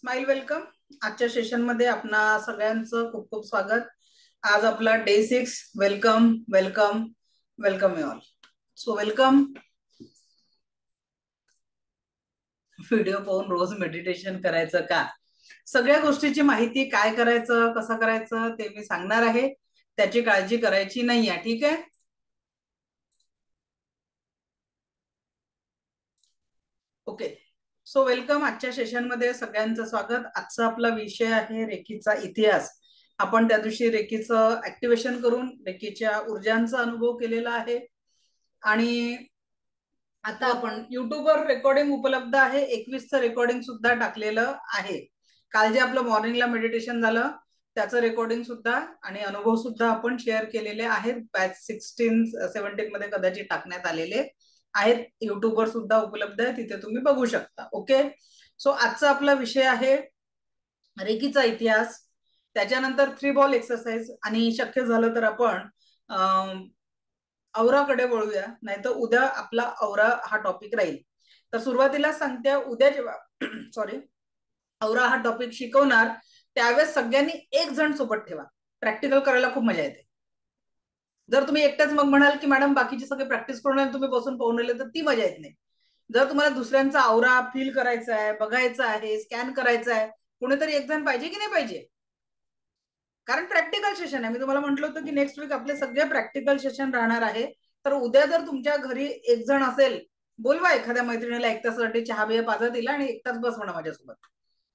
Smile welcome. आजच्या session मध्ये आपणा सगळ्यांचं खूप खूप स्वागत. आज आपला day 6. Welcome welcome welcome you all. So welcome. Video पाहून रोज मेडिटेशन करायचं का? सगळ्या गोष्टीची माहिती, काय करायचं कसं करायचं ते मी सांगणार आहे. त्याची काळजी करायची नाही आहे. ठीक आहे. ओके. So welcome. आजच्या सेशन मध्ये सगळ्यांचं स्वागत. आजचा आपला विषय आहे रेकीचा इतिहास. आपण त्या दिवशी रेकीचं ऍक्टिव्हेशन करून रेकीच्या ऊर्जांचा अनुभव केलेला आहे. आणि आता आपण युट्यूबवर रेकॉर्डिंग उपलब्ध आहे. 21चं रेकॉर्डिंग सुद्धा टाकलेलं आहे. काल जे आपलं मॉर्निंगला मेडिटेशन झालं त्याचं रेकॉर्डिंग सुद्धा आणि अनुभव सुद्धा आपण शेअर केलेले आहेत. बॅच 16-17 मध्ये कदाचित टाकण्यात आलेले आहेत. युट्यूबवर सुद्धा उपलब्ध आहे, तिथे तुम्ही बघू शकता. ओके. सो आजचा आपला विषय आहे रेकीचा इतिहास. त्याच्यानंतर 3 बॉल एक्सरसाइज आणि शक्य झालं तर आपण औराकडे वळूया, नाहीतर उद्या आपला औरा हा टॉपिक राहील. तर सुरुवातीला सांगते, उद्या जेव्हा सॉरी औरा हा टॉपिक शिकवणार त्यावेळेस सगळ्यांनी एक जण सोबत ठेवा. प्रॅक्टिकल करायला खूप मजा येते. जर तुम्ही एकटाच मग म्हणाल की मॅडम बाकीचे सगळे प्रॅक्टिस करून तुम्ही बसून पाहून राहिले तर ती मजा येत नाही. जर तुम्हाला दुसऱ्यांचा औरा फील करायचा आहे, बघायचा आहे, स्कॅन करायचा आहे, कोणीतरी एक जण पाहिजे की नाही पाहिजे? कारण प्रॅक्टिकल सेशन आहे. मी तुम्हाला म्हटलं होतं की नेक्स्ट वीक आपले सगळे प्रॅक्टिकल सेशन राहणार आहे. तर उद्या जर तुमच्या घरी एक जण असेल, बोलवा एखाद्या मैत्रिणीला, एक तासासाठी चहा बिया पाजा दिला आणि एक तास बस म्हणा माझ्यासोबत.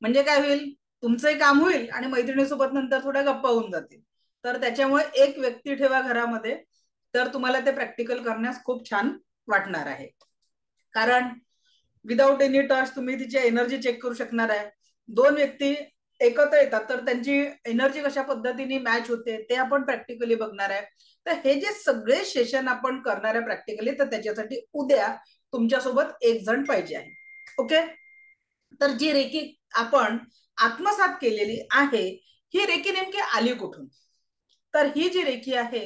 म्हणजे काय होईल, तुमचंही काम होईल आणि मैत्रिणीसोबत नंतर थोड्या गप्पा होऊन जातील. तर त्याच्यामुळे एक व्यक्ती ठेवा घरामध्ये, तर तुम्हाला ते प्रॅक्टिकल करण्यास खूप छान वाटणार आहे. कारण विदाउट एनी टच तुम्ही तिची एनर्जी चेक करू शकणार आहे. 2 व्यक्ती एकत्र येतात तर त्यांची एनर्जी कशा पद्धतीने मॅच होते ते आपण प्रॅक्टिकली बघणार आहे. तर हे जे सगळे सेशन आपण करणार आहे प्रॅक्टिकली, तर त्याच्यासाठी उद्या तुमच्यासोबत एक जण पाहिजे आहे. ओके. तर जी रेकी आपण आत्मसात केलेली आहे, ही रेकी नेमकी आली कुठून? तर ही जी रेकी आहे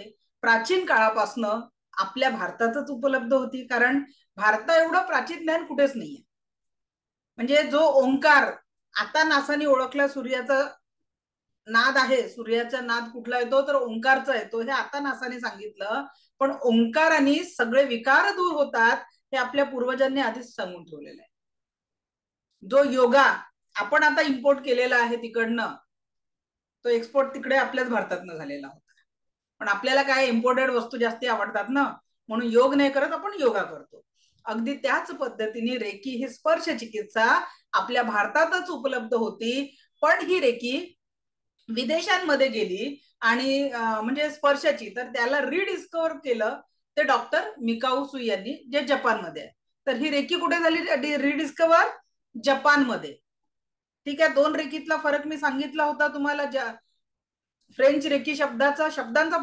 प्राचीन काळापासनं आपल्या भारतातच उपलब्ध होती. कारण भारता एवढं प्राचीन ज्ञान कुठेच नाहीये. म्हणजे जो ओंकार आता नासाने ओळखला, सूर्याचा नाद आहे, सूर्याचा नाद कुठला येतो तर ओंकारचा येतो, हे आता नासाने सांगितलं. पण ओंकाराने सगळे विकार दूर होतात हे आपल्या पूर्वजांनी आधीच सांगून ठेवलेलं आहे. जो योगा आपण आता इम्पोर्ट केलेला आहे तिकडनं, तो एक्सपोर्ट तिकडे आपल्याच भारतातनं झालेला होता. पण आपल्याला काय इम्पोर्टेड वस्तू जास्ती आवडतात ना, म्हणून योग नाही करत, आपण योगा करतो. अगदी त्याच पद्धतीने रेकी ही स्पर्श चिकित्सा आपल्या भारतातच उपलब्ध होती. पण ही रेकी विदेशांमध्ये गेली आणि म्हणजे स्पर्शाची, तर त्याला रिडिस्कवर केलं ते डॉक्टर मिकाऊ सुई यांनी, जे जपानमध्ये आहे. तर ही रेकी कुठे झाली रिडिस्कवर? जपानमध्ये. ठीक आहे. 2 रेकीतला फरक मी सांगितला होता तुम्हाला. फ्रेंच रेकी शब्दांचा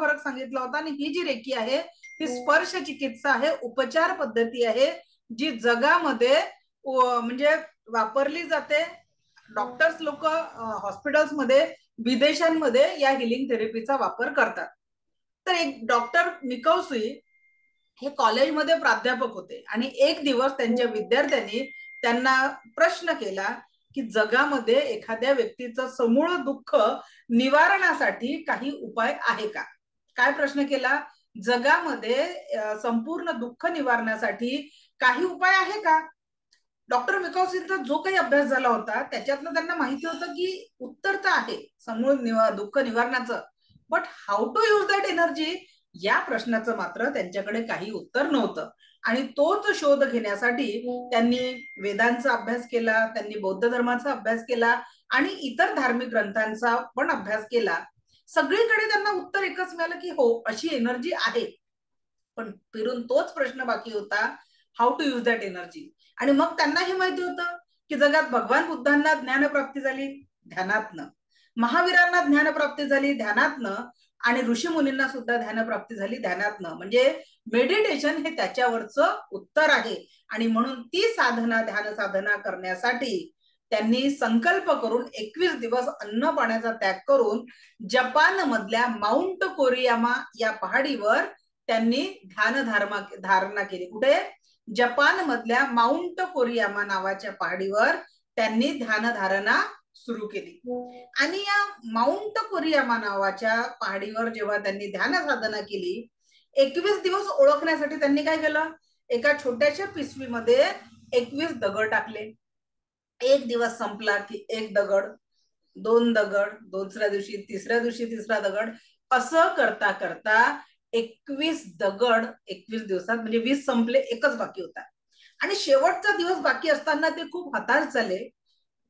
फरक सांगितला होता. आणि ही जी रेकी आहे ही स्पर्श चिकित्सा आहे, उपचार पद्धती आहे, जी जगामध्ये म्हणजे वापरली जाते. डॉक्टर्स लोक हॉस्पिटल्समध्ये विदेशांमध्ये या हिलिंग थेरपीचा वापर करतात. तर एक डॉक्टर मिकाऊसुई हे कॉलेजमध्ये प्राध्यापक होते आणि एक दिवस त्यांच्या विद्यार्थ्यांनी त्यांना प्रश्न केला की जगामध्ये एखाद्या व्यक्तीचं समूळ दुःख निवारणासाठी काही उपाय आहे का? काय प्रश्न केला? जगामध्ये संपूर्ण दुःख निवारण्यासाठी काही उपाय आहे का? डॉक्टर मिकाऊसींचा जो काही अभ्यास झाला होता त्याच्यातनं त्यांना माहिती होतं की उत्तर तर आहे समूळ दुःख निवारणाचं, but how to use that energy, या प्रश्नाचं मात्र त्यांच्याकडे काही उत्तर नव्हतं. आणि तोच शोध घेण्यासाठी त्यांनी वेदांचा अभ्यास केला, त्यांनी बौद्ध धर्माचा अभ्यास केला आणि इतर धार्मिक ग्रंथांचा पण अभ्यास केला. सगळीकडे त्यांना उत्तर एकच मिळालं की हो, अशी एनर्जी आहे. पण फिरून तोच प्रश्न बाकी होता, how to use that energy. आणि मग त्यांना हे माहिती होतं की जगात भगवान बुद्धांना ज्ञानप्राप्ती झाली ध्यानातनं, महावीरांना ज्ञानप्राप्ती झाली ध्यानातनं, आणि ऋषी मुनींना सुद्धा ध्यानप्राप्ती झाली ध्यानातनं. म्हणजे मेडिटेशन हे त्याच्यावरचं उत्तर आहे. आणि म्हणून ती साधना, ध्यान साधना करण्यासाठी त्यांनी संकल्प करून 21 दिवस अन्न पाण्याचा त्याग करून जपान मधल्या माउंट कोरियामा या पहाडीवर त्यांनी ध्यान धारणा केली. कुठे? जपान मधल्या माउंट कोरियामा नावाच्या पहाडीवर त्यांनी ध्यान धारणा सुरू केली. आणि या माउंट कोरियामा नावाच्या पहाडीवर जेव्हा त्यांनी ध्यान साधना केली, 21 दिवस ओळखण्यासाठी त्यांनी काय केलं, एका छोट्याशा पिशवीमध्ये 21 दगड टाकले. एक दिवस संपला की एक दगड, 2 दगड, दुसऱ्या दिवशी तिसऱ्या दिवशी तिसरा दगड, असं करता करता 21 दगड 21 दिवसात, म्हणजे 20 संपले, एकच बाकी होता. आणि शेवटचा दिवस बाकी असताना ते खूप हताश झाले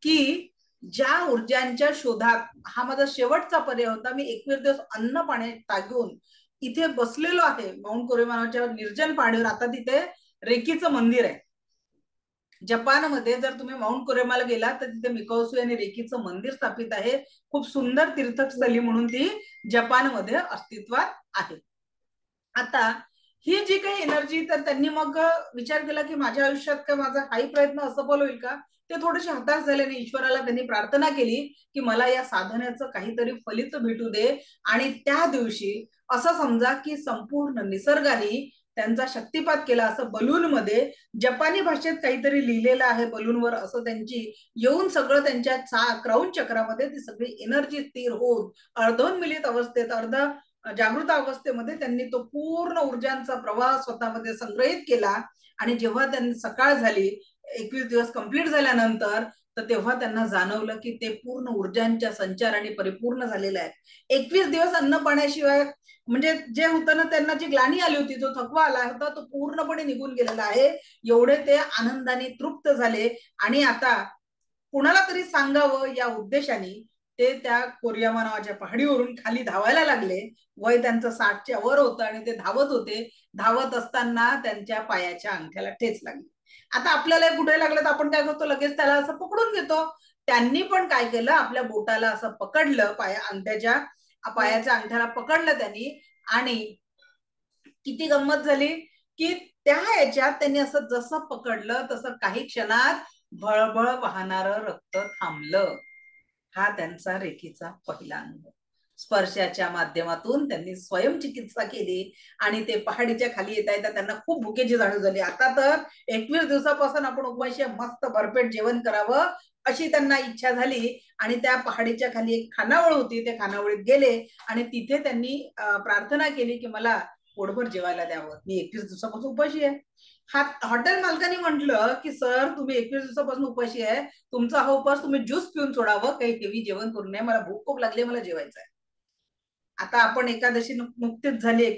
की ज्या ऊर्जांच्या शोधात हा माझा शेवटचा पर्याय होता, मी 21 दिवस अन्न पाणी टाकून इथे बसलेलो आहे माउंट कोरियामाच्या निर्जन पहाडीवर. आता तिथे रेकीचं मंदिर आहे. जपानमध्ये जर तुम्ही माउंट कोरियामाला गेला तर तिथे मिकाओसुई आणि रेकीचं मंदिर स्थापित आहे. खूप सुंदर तीर्थस्थळी म्हणून ती जपानमध्ये अस्तित्वात आहे. आता ही जी काही एनर्जी, तर त्यांनी मग विचार केला की माझ्या आयुष्यात काय माझा हाही प्रयत्न असफल होईल का. ते थोडेसे हताश झाल्याने ईश्वराला त्यांनी प्रार्थना केली की मला या साधनेचं काहीतरी फलित भेटू दे. आणि त्या दिवशी असं समजा की संपूर्ण निसर्गाने त्यांचा शक्तिपात केला. असं बलून मध्ये जपानी भाषेत काहीतरी लिहिलेलं आहे बलूनवर, असं त्यांची येऊन सगळं त्यांच्या क्राऊन चक्रामध्ये ती सगळी एनर्जी स्थिर होऊन अर्धोन्मिलित अवस्थेत, अर्ध जागृत अवस्थेमध्ये त्यांनी तो पूर्ण ऊर्जांचा प्रवाह स्वतःमध्ये संग्रहित केला. आणि जेव्हा त्यांनी सकाळ झाली 21 दिवस कंप्लीट झाल्यानंतर, तर तेव्हा त्यांना जाणवलं की ते पूर्ण ऊर्जांच्या संचाराने परिपूर्ण झालेलं आहे. 21 दिवस अन्न पाण्याशिवाय म्हणजे जे होतं ना, त्यांना जी ग्लानी आली होती, जो थकवा आला होता, तो पूर्णपणे निघून गेलेला आहे. एवढे ते आनंदाने तृप्त झाले. आणि आता कुणाला तरी सांगावं या उद्देशाने ते त्या कोरियामा नावाच्या पहाडीवरून खाली धावायला लागले. वय त्यांचं 60च्या वर होतं आणि ते धावत होते. धावत असताना त्यांच्या पायाच्या अंगठ्याला ठेच लागली. आता आपल्याला कुठे लागलं तर आपण काय करतो, लगेच त्याला असं पकडून घेतो. त्यांनी पण काय केलं, आपल्या बोटाला असं पकडलं, पायाच्या अंगठ्याला पकडलं त्यांनी. आणि किती गंमत झाली की त्या याच्यात त्यांनी असं जसं पकडलं तसं काही क्षणात भळभळ वाहणारं रक्त थांबलं. हा त्यांचा रेकीचा पहिला अनुभव. स्पर्शाच्या माध्यमातून त्यांनी स्वयंचिकित्सा केली आणि ते पहाडीच्या खाली येता येता त्यांना खूप भुकेची जाणीव झाली. आता तर 21 दिवसापासून आपण उपाशी मस्त भरपेट जेवण करावं अशी त्यांना इच्छा झाली. आणि त्या पहाडीच्या खाली एक खानावळ होती, त्या खानावळीत गेले आणि तिथे त्यांनी प्रार्थना केली की मला पोटभर जेवायला द्यावं, मी 21 दिवसापासून उपाशी आहे. हॉटेल मालकाने म्हटलं की सर, तुम्ही 21 दिवसापासून उपाशी आहे, तुमचा हा उपास तुम्ही ज्यूस पिऊन सोडावं, काही हेवी जेवण करू नये, मला भूक खूप लागली, मला जेवायचं आहे. आता आपण एकादशी नुकतीच झाली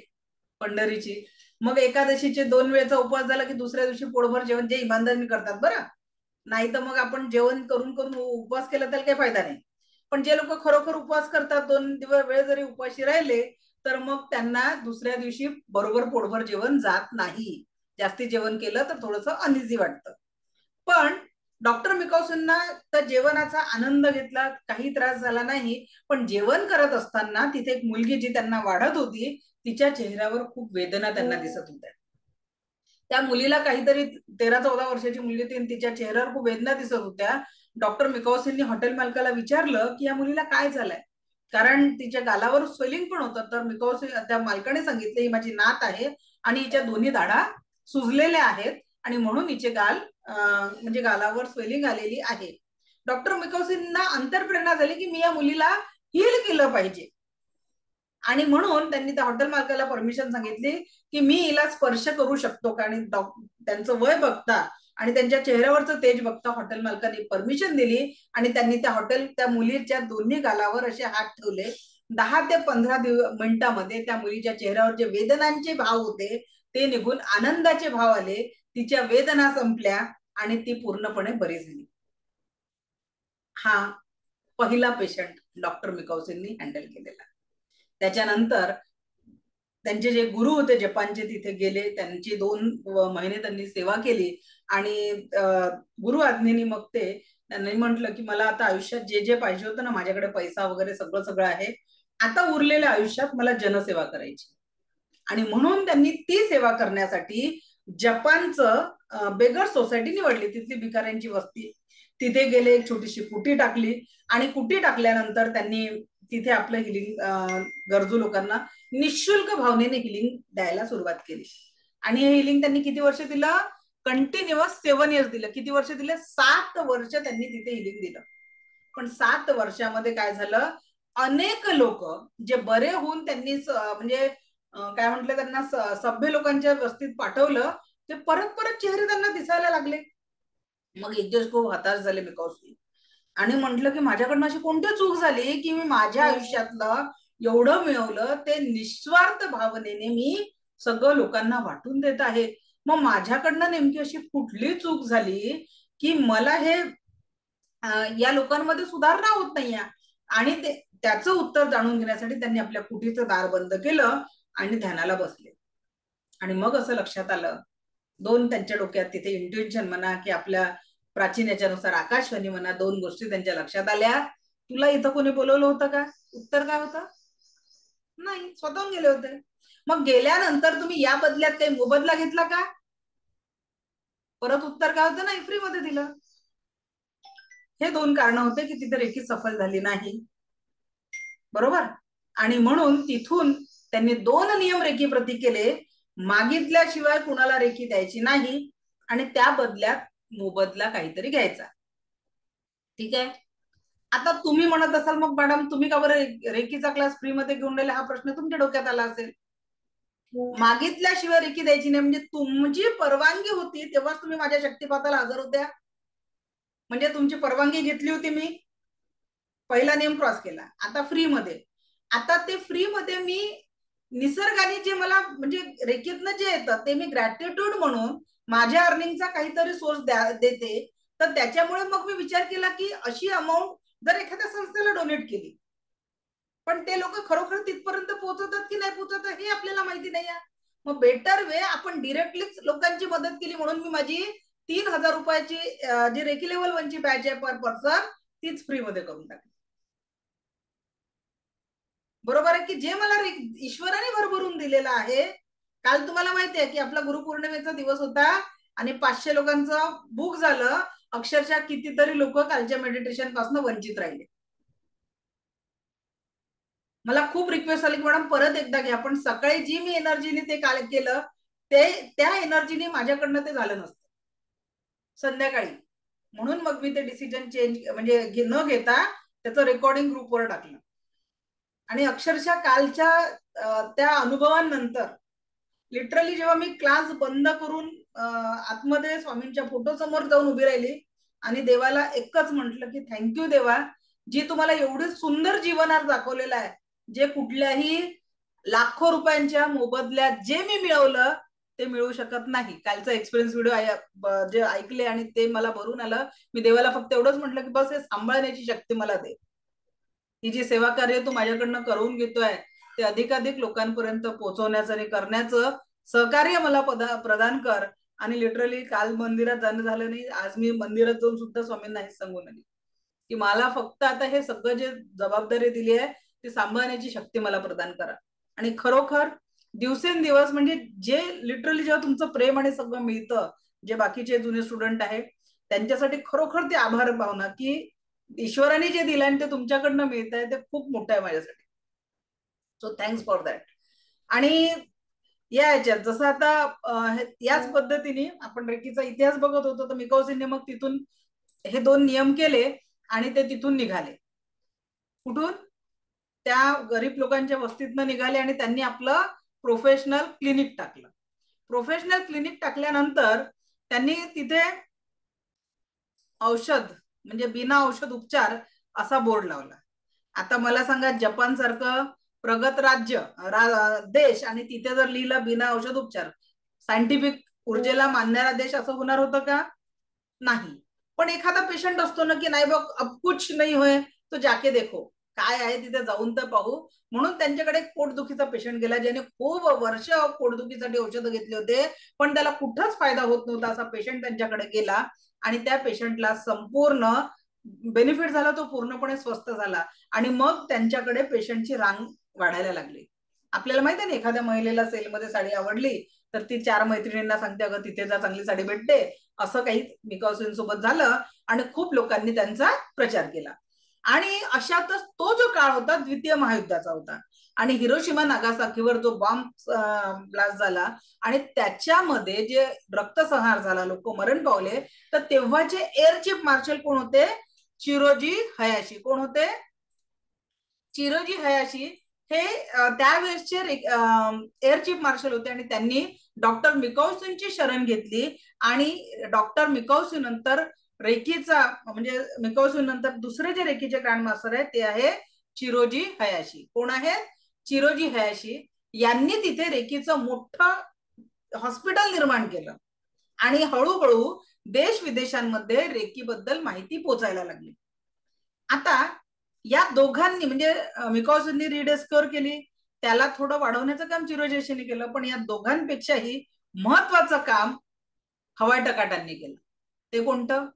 पंढरीची, मग एकादशीचे 2 वेळेचा उपवास झाला की दुसऱ्या दिवशी पोटभर जेवण, जे इमानदारीने करतात बरं, नाही तर मग आपण जेवण करून करून उपवास केला त्याला काही फायदा नाही. पण जे लोक खरोखर उपवास करतात, 2 दिवस वेळ जरी उपाशी राहिले तर मग त्यांना दुसऱ्या दिवशी बरोबर पोटभर जेवण जात नाही. जास्ती जेवण केलं तर थोडंसं अनइझी वाटतं. पण डॉक्टर मिकाऊसींना तर जेवणाचा आनंद घेतला, काही त्रास झाला नाही. पण जेवण करत असताना तिथे एक मुलगी जी त्यांना वाढत होती, तिच्या चेहऱ्यावर खूप वेदना त्यांना दिसत होत्या. त्या मुलीला काहीतरी 13-14 वर्षाची मुलगी होती, तिच्या चेहऱ्यावर खूप वेदना दिसत होत्या. डॉक्टर मिकाऊसींनी हॉटेल मालकाला विचारलं की या मुलीला काय झालंय, कारण तिच्या गालावर स्वेलिंग पण होतं. तर मिकाऊसी त्या मालकाने सांगितलं ही माझी नात आहे आणि हिच्या दोन्ही दाढा सुजलेल्या आहेत आणि म्हणून हिचे गाल म्हणजे गालावर स्वेलिंग आलेली आहे. डॉक्टर मिकाऊसींना अंतरप्रेरणा झाली की मी या मुलीला हील केलं पाहिजे. आणि म्हणून त्यांनी त्या हॉटेल मालकाला परमिशन सांगितली की मी हिला स्पर्श करू शकतो का. आणि त्यांचं वय बघता आणि त्यांच्या चेहऱ्यावरचं तेज बघता हॉटेल मालकाने परमिशन दिली. आणि त्यांनी त्या मुलीच्या दोन्ही गालावर असे हात ठेवले. 10 ते 15 मिनिटांमध्ये त्या मुलीच्या चेहऱ्यावर जे वेदनांचे भाव होते ते निघून आनंदाचे भाव आले. तिच्या वेदना संपल्या आणि ती पूर्णपणे बरी झाली. हा पहिला पेशंट डॉक्टर मिकाऊसींनी हँडल केलेला. त्याच्यानंतर त्यांचे जे गुरु होते जपानचे तिथे गेले, त्यांची 2 महिने त्यांनी सेवा केली. आणि गुरु आज्ञेने मग त्यांनी म्हटलं की मला आता आयुष्यात जे जे पाहिजे होतं ना, माझ्याकडे पैसा वगैरे सगळं सगळं आहे, आता उरलेल्या आयुष्यात मला जनसेवा करायची. आणि म्हणून त्यांनी ती सेवा करण्यासाठी जपानचं बेगर सोसायटी निवडली, तिथली भिकाऱ्यांची वस्ती. तिथे गेले, एक छोटीशी कुटी टाकली आणि कुटी टाकल्यानंतर त्यांनी तिथे आपलं हिलिंग गरजू लोकांना निशुल्क भावनेने हिलिंग द्यायला सुरुवात केली. आणि हे हिलिंग त्यांनी किती वर्ष दिलं, कंटिन्युअस 7 इयर्स दिलं. किती वर्ष दिले, 7 वर्ष त्यांनी तिथे हिलिंग दिलं. पण 7 वर्षामध्ये काय झालं, अनेक लोक जे बरे होऊन त्यांनी म्हणजे काय म्हटलं त्यांना सभ्य लोकांच्या वस्तीत पाठवलं, ते परत परत चेहरे त्यांना दिसायला लागले. मग एक दिवस खूप हताश झाले मिकावस्की आणि म्हटलं की माझ्याकडनं अशी कोणती चूक झाली की मी माझ्या आयुष्यातलं एवढं मिळवलं ते निस्वार्थ भावनेने मी सगळं लोकांना वाटून देत आहे. मग माझ्याकडनं नेमकी अशी कुठली चूक झाली की मला हे या लोकांमध्ये सुधारणा होत नाहीये. आणि त्याचं उत्तर जाणून घेण्यासाठी त्यांनी आपल्या कुटीचं दार बंद केलं आणि ध्यानाला बसले. आणि मग असं लक्षात आलं, दोन त्यांच्या डोक्यात तिथे इंट्युइशन म्हणा की आपल्या प्राचीन याच्यानुसार आकाशवाणी म्हणा, दोन गोष्टी त्यांच्या लक्षात आल्या. तुला इथं कोणी बोलवलं होतं का? उत्तर काय होतं? नाही, स्वतःहून गेले होते. मग गेल्यानंतर तुम्ही या बदल्यात काही मोबदला घेतला का? परत उत्तर काय होतं? नाही, फ्री मध्ये दिलं. हे दोन कारण होते की तिथे रेखी सफल झाली नाही. बरोबर. आणि म्हणून तिथून त्यांनी 2 नियम रेखी प्रती केले. मागितल्याशिवाय कुणाला रेखी द्यायची नाही आणि त्या बदल्यात मोबदला काहीतरी घ्यायचा. ठीक आहे. आता तुम्ही म्हणत असाल मग मॅडम तुम्ही का बरं रेखीचा क्लास फ्री मध्ये घेऊन राहिले, हा प्रश्न तुमच्या डोक्यात आला असेल. मागितल्याशिवाय रेखी द्यायची नाही म्हणजे तुमची परवानगी होती तेव्हाच तुम्ही माझ्या शक्तिपाताला हजर होत्या. म्हणजे तुमची परवानगी घेतली होती मी, पहिला नियम क्रॉस केला. आता फ्री मध्ये, आता ते फ्री मध्ये मी निसर्गाने जे मला म्हणजे रेखीतनं जे येतं ते मी ग्रॅटिट्यूड म्हणून माझ्या अर्निंगचा काहीतरी सोर्स देते. तर त्याच्यामुळे मग मी विचार केला की अशी अमाऊंट जर एखाद्या संस्थेला डोनेट केली, पण ते लोक खरोखर तिथपर्यंत पोहोचतात की नाही पोहोचतात हे आपल्याला माहिती नाही आहे. मग बेटर वे आपण डिरेक्टलीच लोकांची मदत केली म्हणून मी माझी 3,000 रुपयाची जी रेकी लेवल 1 ची बॅच आहे पर पर्सन तीच फ्री मध्ये करून टाकली. बरोबर आहे की जे मला ईश्वराने भरभरून दिलेलं आहे. काल तुम्हाला माहिती आहे की आपला गुरुपौर्णिमेचा दिवस होता आणि 500 लोकांचं बुक झालं. अक्षरशः कितीतरी लोक कालच्या मेडिटेशन पासून वंचित राहिले. मला खूप रिक्वेस्ट आली की मॅडम परत एकदा घ्या, पण सकाळी जी मी एनर्जीने ते काल केलं ते त्या एनर्जीने माझ्याकडनं ते झालं नसतं संध्याकाळी. म्हणून मग मी ते डिसिजन चेंज म्हणजे न घेता त्याचं रेकॉर्डिंग ग्रुपवर टाकलं. आणि अक्षरशः कालच्या त्या अनुभवानंतर लिटरली जेव्हा मी क्लास बंद करून आतमध्ये स्वामींच्या फोटो समोर जाऊन उभी राहिली आणि देवाला एकच म्हटलं की थँक्यू देवा, जी तुम्हाला एवढी सुंदर जीवनात दाखवलेलं आहे, जे कुठल्याही लाखो रुपयांच्या मोबदल्यात जे मी मिळवलं ते मिळू शकत नाही. कालचा एक्सपिरियन्स व्हिडिओ जे ऐकले आणि ते मला भरून आलं. मी देवाला फक्त एवढंच म्हटलं की बस हे सांभाळण्याची शक्ती मला दे. ही जी सेवा कार्य तू माझ्याकडनं करून घेतोय ते अधिकाधिक लोकांपर्यंत पोहोचवण्याचं आणि करण्याचं सहकार्य मला प्रदान कर. आणि लिटरली काल मंदिरात जाणं झालं नाही. आज मी मंदिरात जाऊन सुद्धा स्वामींना हेच सांगून आली की मला फक्त आता हे सगळं जे जबाबदारी दिली आहे ती सांभाळण्याची शक्ती मला प्रदान करा. आणि खरोखर दिवसेंदिवस म्हणजे जे लिटरली जेव्हा तुमचं प्रेम आणि सगळं मिळतं, जे बाकीचे जुने स्टुडंट आहेत त्यांच्यासाठी खरोखर ते आभार भावना की ईश्वराने जे दिलं आणि ते तुमच्याकडनं मिळत आहे ते खूप मोठं आहे माझ्यासाठी. So thanks for that. आणि या ह्याच्यात जसं आता याच पद्धतीने आपण रेकीचा इतिहास बघत होतो तर मिकाओजींनी मग तिथून हे 2 नियम केले आणि ते तिथून निघाले. कुठून? त्या गरीब लोकांच्या वस्तीतनं निघाले आणि त्यांनी आपलं प्रोफेशनल क्लिनिक टाकलं. प्रोफेशनल क्लिनिक टाकल्यानंतर त्यांनी तिथे औषध म्हणजे बिना औषध उपचार असा बोर्ड लावला. आता मला सांगा जपान सारखं प्रगत राज्य देश आणि तिथे जर लिहिलं बिना औषध उपचार, सायंटिफिक ऊर्जेला मानणारा देश असं होणार होतं का? नाही. पण एखादा पेशंट असतो ना की नाही बघ अब कुछ नाही होय तो जाके देखो, काय आहे तिथे जाऊन तर पाहू. म्हणून त्यांच्याकडे पोटदुखीचा पेशंट गेला ज्याने खूप वर्ष पोटदुखीसाठी औषधं घेतले होते पण त्याला कुठंच फायदा होत नव्हता. असा पेशंट त्यांच्याकडे गेला आणि त्या पेशंटला संपूर्ण बेनिफिट झाला, तो पूर्णपणे स्वस्थ झाला. आणि मग त्यांच्याकडे पेशंटची रांग वाढायला लागली. आपल्याला माहिती आहे ना एखाद्या महिलेला सेलमध्ये साडी आवडली तर ती 4 मैत्रिणींना सांगते अगं तिथे जा चांगली साडी भेटते. असं काही मिकाओजींसोबत झालं आणि खूप लोकांनी त्यांचा प्रचार केला. आणि अशातच तो जो काळ होता द्वितीय महायुद्धाचा होता आणि हिरोशिमा नागासाकीवर जो बॉम्ब ब्लास्ट झाला आणि त्याच्यामध्ये जे रक्तसंहार झाला, लोक मरण पावले, तर तेव्हाचे एअर चीफ मार्शल कोण होते? चिरोजी हयाशी. कोण होते? चिरोजी हयाशी हे त्यावेळेसचे एअर चीफ मार्शल होते आणि त्यांनी डॉक्टर मिकाउसींची शरण घेतली आणि डॉक्टर मिकाउसी नंतर रेकीचा म्हणजे मिकाउसी नंतर दुसरे जे रेकीचे ग्रँड मास्टर आहेत ते आहे चिरोजी हयाशी. कोण आहे? चिरोजी हयाशी. यांनी तिथे रेकीचं मोठं हॉस्पिटल निर्माण केलं आणि हळूहळू देश विदेशांमध्ये रेकी बद्दल माहिती पोचायला लागली. आता या दोघांनी म्हणजे मिकाउसींनी रिडिस्कवर केली, त्याला थोडं वाढवण्याचं काम चिरोजी हयाशीने केलं, पण या दोघांपेक्षाही महत्वाचं काम हवाई टकाटांनी केलं. ते कोणतं?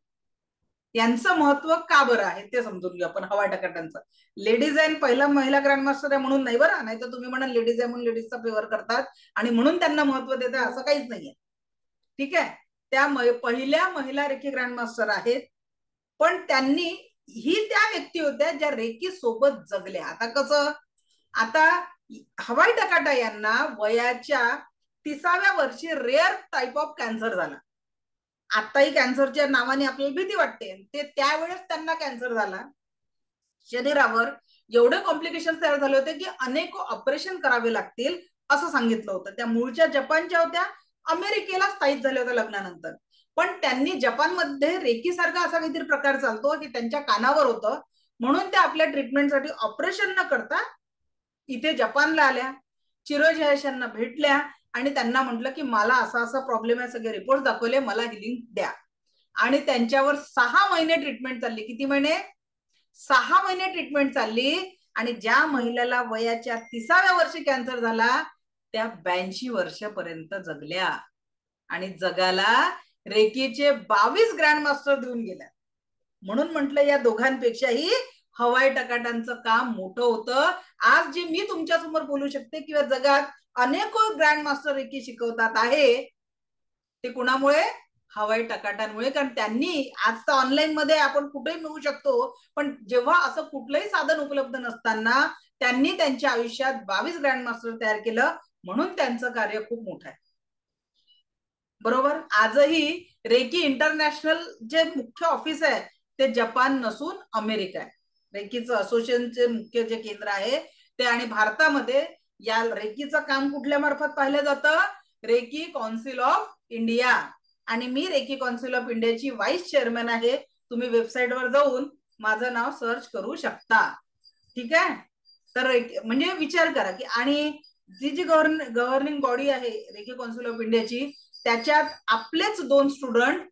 यांचं महत्व का बरं आहे ते समजून घेऊ आपण. हवाई टकाटांचं लेडीज आहे, पहिला महिला ग्रँडमास्टर आहे म्हणून नाही बरं, नाही तर तुम्ही म्हणाल लेडीज आहे म्हणून लेडीजचा फेवर करतात आणि म्हणून त्यांना महत्व देतात, असं काहीच नाहीये. ठीक आहे, त्या पहिल्या महिला रेकी ग्रँडमास्टर आहेत, पण त्यांनी ही त्या व्यक्ती होत्या ज्या रेकी सोबत जगल्या. आता कसं, आता हवाई टकाटा यांना वयाच्या 30व्या वर्षी रेअर टाईप ऑफ कॅन्सर झाला. आताही कॅन्सरच्या नावाने आपल्याला भीती वाटते, ते त्यावेळेस त्यांना कॅन्सर झाला. शरीरावर एवढे कॉम्प्लिकेशन तयार झाले होते की अनेक ऑपरेशन करावे लागतील असं सांगितलं होतं. त्या मूळच्या जपानच्या होत्या, अमेरिकेला स्थायिक झाल्या होत्या लग्नानंतर, पण त्यांनी जपानमध्ये रेकी सारखा असा काहीतरी प्रकार चालतो की त्यांच्या कानावर होतं, म्हणून त्या आपल्या ट्रीटमेंटसाठी ऑपरेशन न करता इथे जपानला आल्या. चिरोजी हयाशींना भेटल्या आणि त्यांना म्हटलं की मला असा असा प्रॉब्लेम आहे, सगळे रिपोर्ट दाखवले, मला हिलिंग द्या. आणि त्यांच्यावर 6 महिने ट्रीटमेंट चालली. किती महिने? 6 महिने ट्रीटमेंट चालली. आणि ज्या महिलेला वयाच्या 30व्या वर्षी कॅन्सर झाला त्या 82 वर्षापर्यंत जगल्या आणि जगाला रेकीचे 22 ग्रँड मास्टर देऊन गेल्या. म्हणून म्हटलं या दोघांपेक्षाही हवाई टकाटांचं काम मोठं होतं. आज जे मी तुमच्या समोर बोलू शकते किंवा जगात अनेक ग्रँड मास्टर रेकी शिकवतात आहे ते कुणामुळे? हवाई टकाटांमुळे. कारण त्यांनी आज तर ऑनलाईन मध्ये आपण कुठेही मिळू शकतो, पण जेव्हा असं कुठलंही साधन उपलब्ध नसताना त्यांनी त्यांच्या आयुष्यात 22 ग्रँड मास्टर तयार केलं, म्हणून त्यांचं कार्य खूप मोठं आहे. बरोबर. आजही रेकी इंटरनॅशनल जे मुख्य ऑफिस आहे ते जपान नसून अमेरिका आहे. रेकीचं असोसिएशनचे मुख्य जे केंद्र आहे ते. आणि भारतामध्ये या रेकीचं काम कुठल्या मार्फत पाहिलं जातं? Reiki council of India. आणि मी रेकी काउन्सिल ऑफ इंडियाची व्हाईस चेअरमॅन आहे. तुम्ही वेबसाईटवर जाऊन माझं नाव सर्च करू शकता. ठीक आहे. तर म्हणजे विचार करा की, आणि जी गव्हर्निंग बॉडी आहे रेकी काउन्सिल ऑफ इंडियाची, त्याच्यात आपलेच 2 स्टुडंट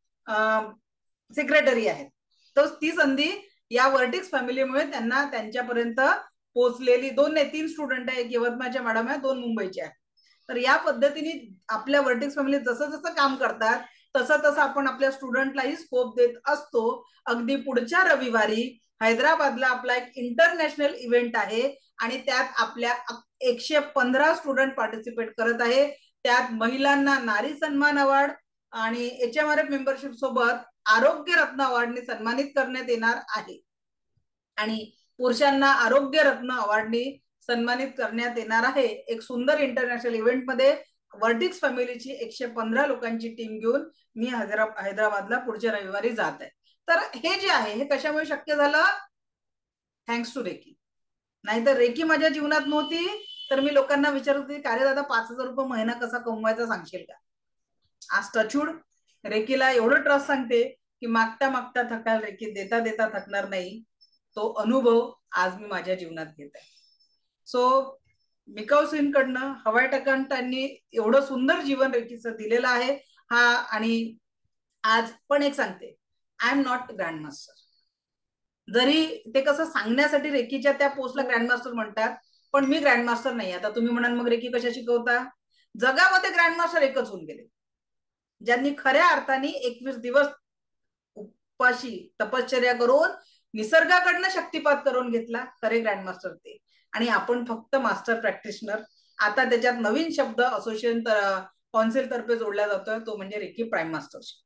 सेक्रेटरी आहेत. तर ती संधी या वर्टिक्स फॅमिलीमुळे त्यांना त्यांच्यापर्यंत पोहोचलेली. 2 नाही 3 स्टुडंट आहे, एक यवतमाळच्या मॅडम आहे, 2 मुंबईच्या. तर या पद्धतीने आपल्या वर्टिक्स फॅमिली जसं जसं काम करतात तसं तसं आपण आपल्या स्टुडंटलाही स्कोप देत असतो. अगदी पुढच्या रविवारी हैदराबादला आपला एक इंटरनॅशनल इव्हेंट आहे आणि त्यात आपल्या 115 स्टुडंट पार्टिसिपेट करत आहे. त्यात महिलांना नारी सन्मान अवॉर्ड आणि HMRF मेंबरशिप सोबत आरोग्य रत्न अवॉर्डने सन्मानित करण्यात येणार आहे. आणि पुरुषांना आरोग्य रत्न अवॉर्डने सन्मानित करण्यात येणार आहे. एक सुंदर इंटरनॅशनल इव्हेंट मध्ये वर्टिक्स फॅमिलीची 115 लोकांची टीम घेऊन मी हैदराबादला पुढच्या रविवारी जात आहे. तर हे जे आहे हे कशामुळे शक्य झालं? Thanks to Reiki. नाहीतर रेकी माझ्या जीवनात नव्हती तर मी लोकांना विचारत होती, का रे दादा 5,000 रुपये महिना कसा कमवायचा सांगशील का? आज टचवूड रेकीला एवढं ट्रस्ट सांगते की मागता मागता थकाल रेकी, देता देता थकणार नाही. तो अनुभव आज मी माझ्या जीवनात घेत आहे. सो मिकाउसींकडनं हवाई टकाटांनी एवढं सुंदर जीवन रेकीचं दिलेलं आहे हा. आणि आज पण एक सांगते, I am not grand master. जरी ते कसं सांगण्यासाठी रेकीच्या त्या पोस्टला ग्रँडमास्टर म्हणतात, पण मी ग्रँडमास्टर नाही. आता तुम्ही म्हणाल मग रेकी कशा शिकवता? जगामध्ये ग्रँडमास्टर एकच होऊन गेले, ज्यांनी खऱ्या अर्थाने 21 दिवस उपाशी तपश्चर्या करून निसर्गाकडनं शक्तिपात करून घेतला, खरे ग्रँडमास्टर ते. आणि आपण फक्त मास्टर प्रॅक्टिशनर. आता त्याच्यात नवीन शब्द असोसिएशन काउन्सिल तर्फे जोडला जातोय, तो म्हणजे रेकी प्राईम मास्टरशिप.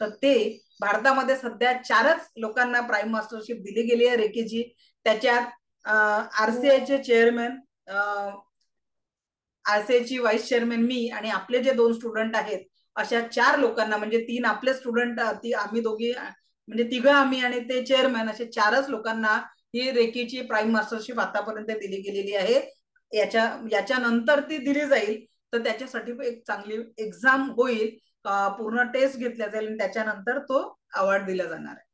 तर ते भारतामध्ये सध्या 4च लोकांना प्राईम मास्टरशिप दिली गेली आहे रेकीची. त्याच्यात RCIचे चेअरमॅन, RCIची व्हाईस चेअरमॅन मी आणि आपले जे 2 स्टुडंट आहेत, अशा 4 लोकांना, म्हणजे 3 आपले स्टुडंट, आम्ही दोघी म्हणजे तिघं आम्ही आणि ते चेअरमॅन असे 4च लोकांना ही रेकीची प्राईम मास्टरशिप आतापर्यंत दिली गेलेली आहे. याच्यानंतर ती दिली जाईल, तर त्याच्यासाठी एक चांगली एक्झाम होईल, पूर्ण टेस्ट घेतल्या जाईल आणि त्याच्यानंतर तो अवॉर्ड दिला जाणार आहे.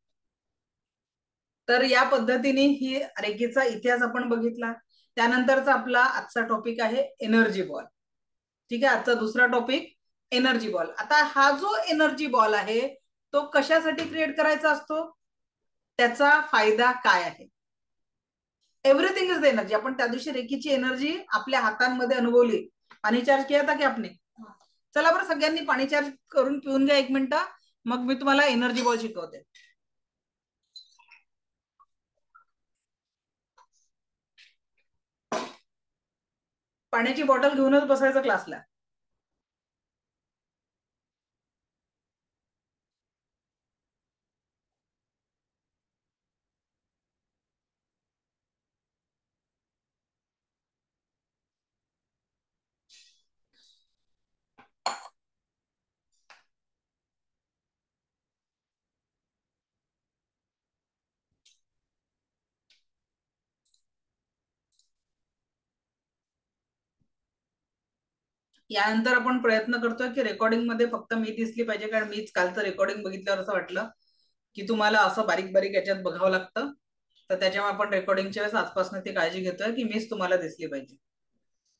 तर या पद्धतीने ही रेकीचा इतिहास आपण बघितला. त्यानंतरचा आपला आजचा टॉपिक आहे एनर्जी बॉल. ठीक आहे, आजचा दुसरा टॉपिक एनर्जी बॉल. आता हा जो एनर्जी बॉल आहे तो कशासाठी क्रिएट करायचा असतो, त्याचा फायदा काय आहे? Everything is the energy. आपण त्या दिवशी रेकीची एनर्जी आपल्या हातांमध्ये अनुभवली. पाणी चार्ज किया था की आपने? चला बरं, सगळ्यांनी पाणी चार्ज करून पिऊन घ्या 1 मिनिट, मग मी तुम्हाला एनर्जी बॉल शिकवते. पाण्याची बॉटल घेऊनच बसायचं क्लासला. यानंतर आपण प्रयत्न करतोय की रेकॉर्डिंग मध्ये फक्त मी दिसली पाहिजे, कारण मीच कालचं रेकॉर्डिंग बघितल्यावर असं वाटलं की तुम्हाला असं बारीक बारीक याच्यात बघावं लागतं. तर त्याच्यामुळे आपण रेकॉर्डिंगच्या वेळेस आजपासून ती काळजी घेतोय की मीच तुम्हाला दिसली पाहिजे.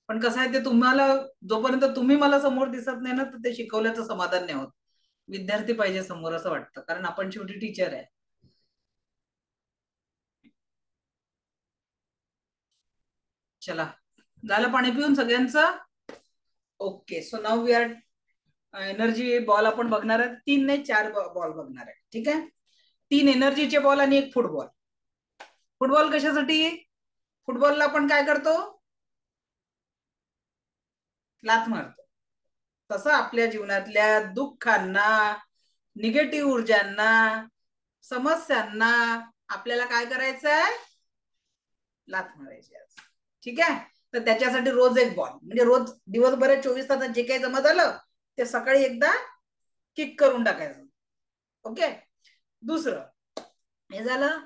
पण कसं आहे, ते तुम्हाला जोपर्यंत तुम्ही मला समोर दिसत नाही ना, तर ते शिकवल्याचं समाधान नाही होत. विद्यार्थी पाहिजे समोर असं वाटतं, कारण आपण शेवटी टीचर आहे. चला, झालं पाणी पिऊन सगळ्यांचं? Okay, so now we are energy ball आपण बघणार आहे. 3 नाही 4 बॉल बघणार आहे. ठीक आहे, 3 एनर्जीचे बॉल आणि 1 फुटबॉल. फुटबॉल कशासाठी? फुटबॉलला आपण काय करतो? लाथ मारतो. तसं आपल्या जीवनातल्या दुःखांना, निगेटिव्ह ऊर्जांना, समस्यांना आपल्याला काय करायचंय? लाथ मारायची. ठीक आहे, तर त्याच्यासाठी रोज 1 बॉल, म्हणजे रोज दिवसभरात 24 तासात जे काही जमा झालं ते सकाळी एकदा किक करून टाकायचं. ओके, दुसरं हे झालं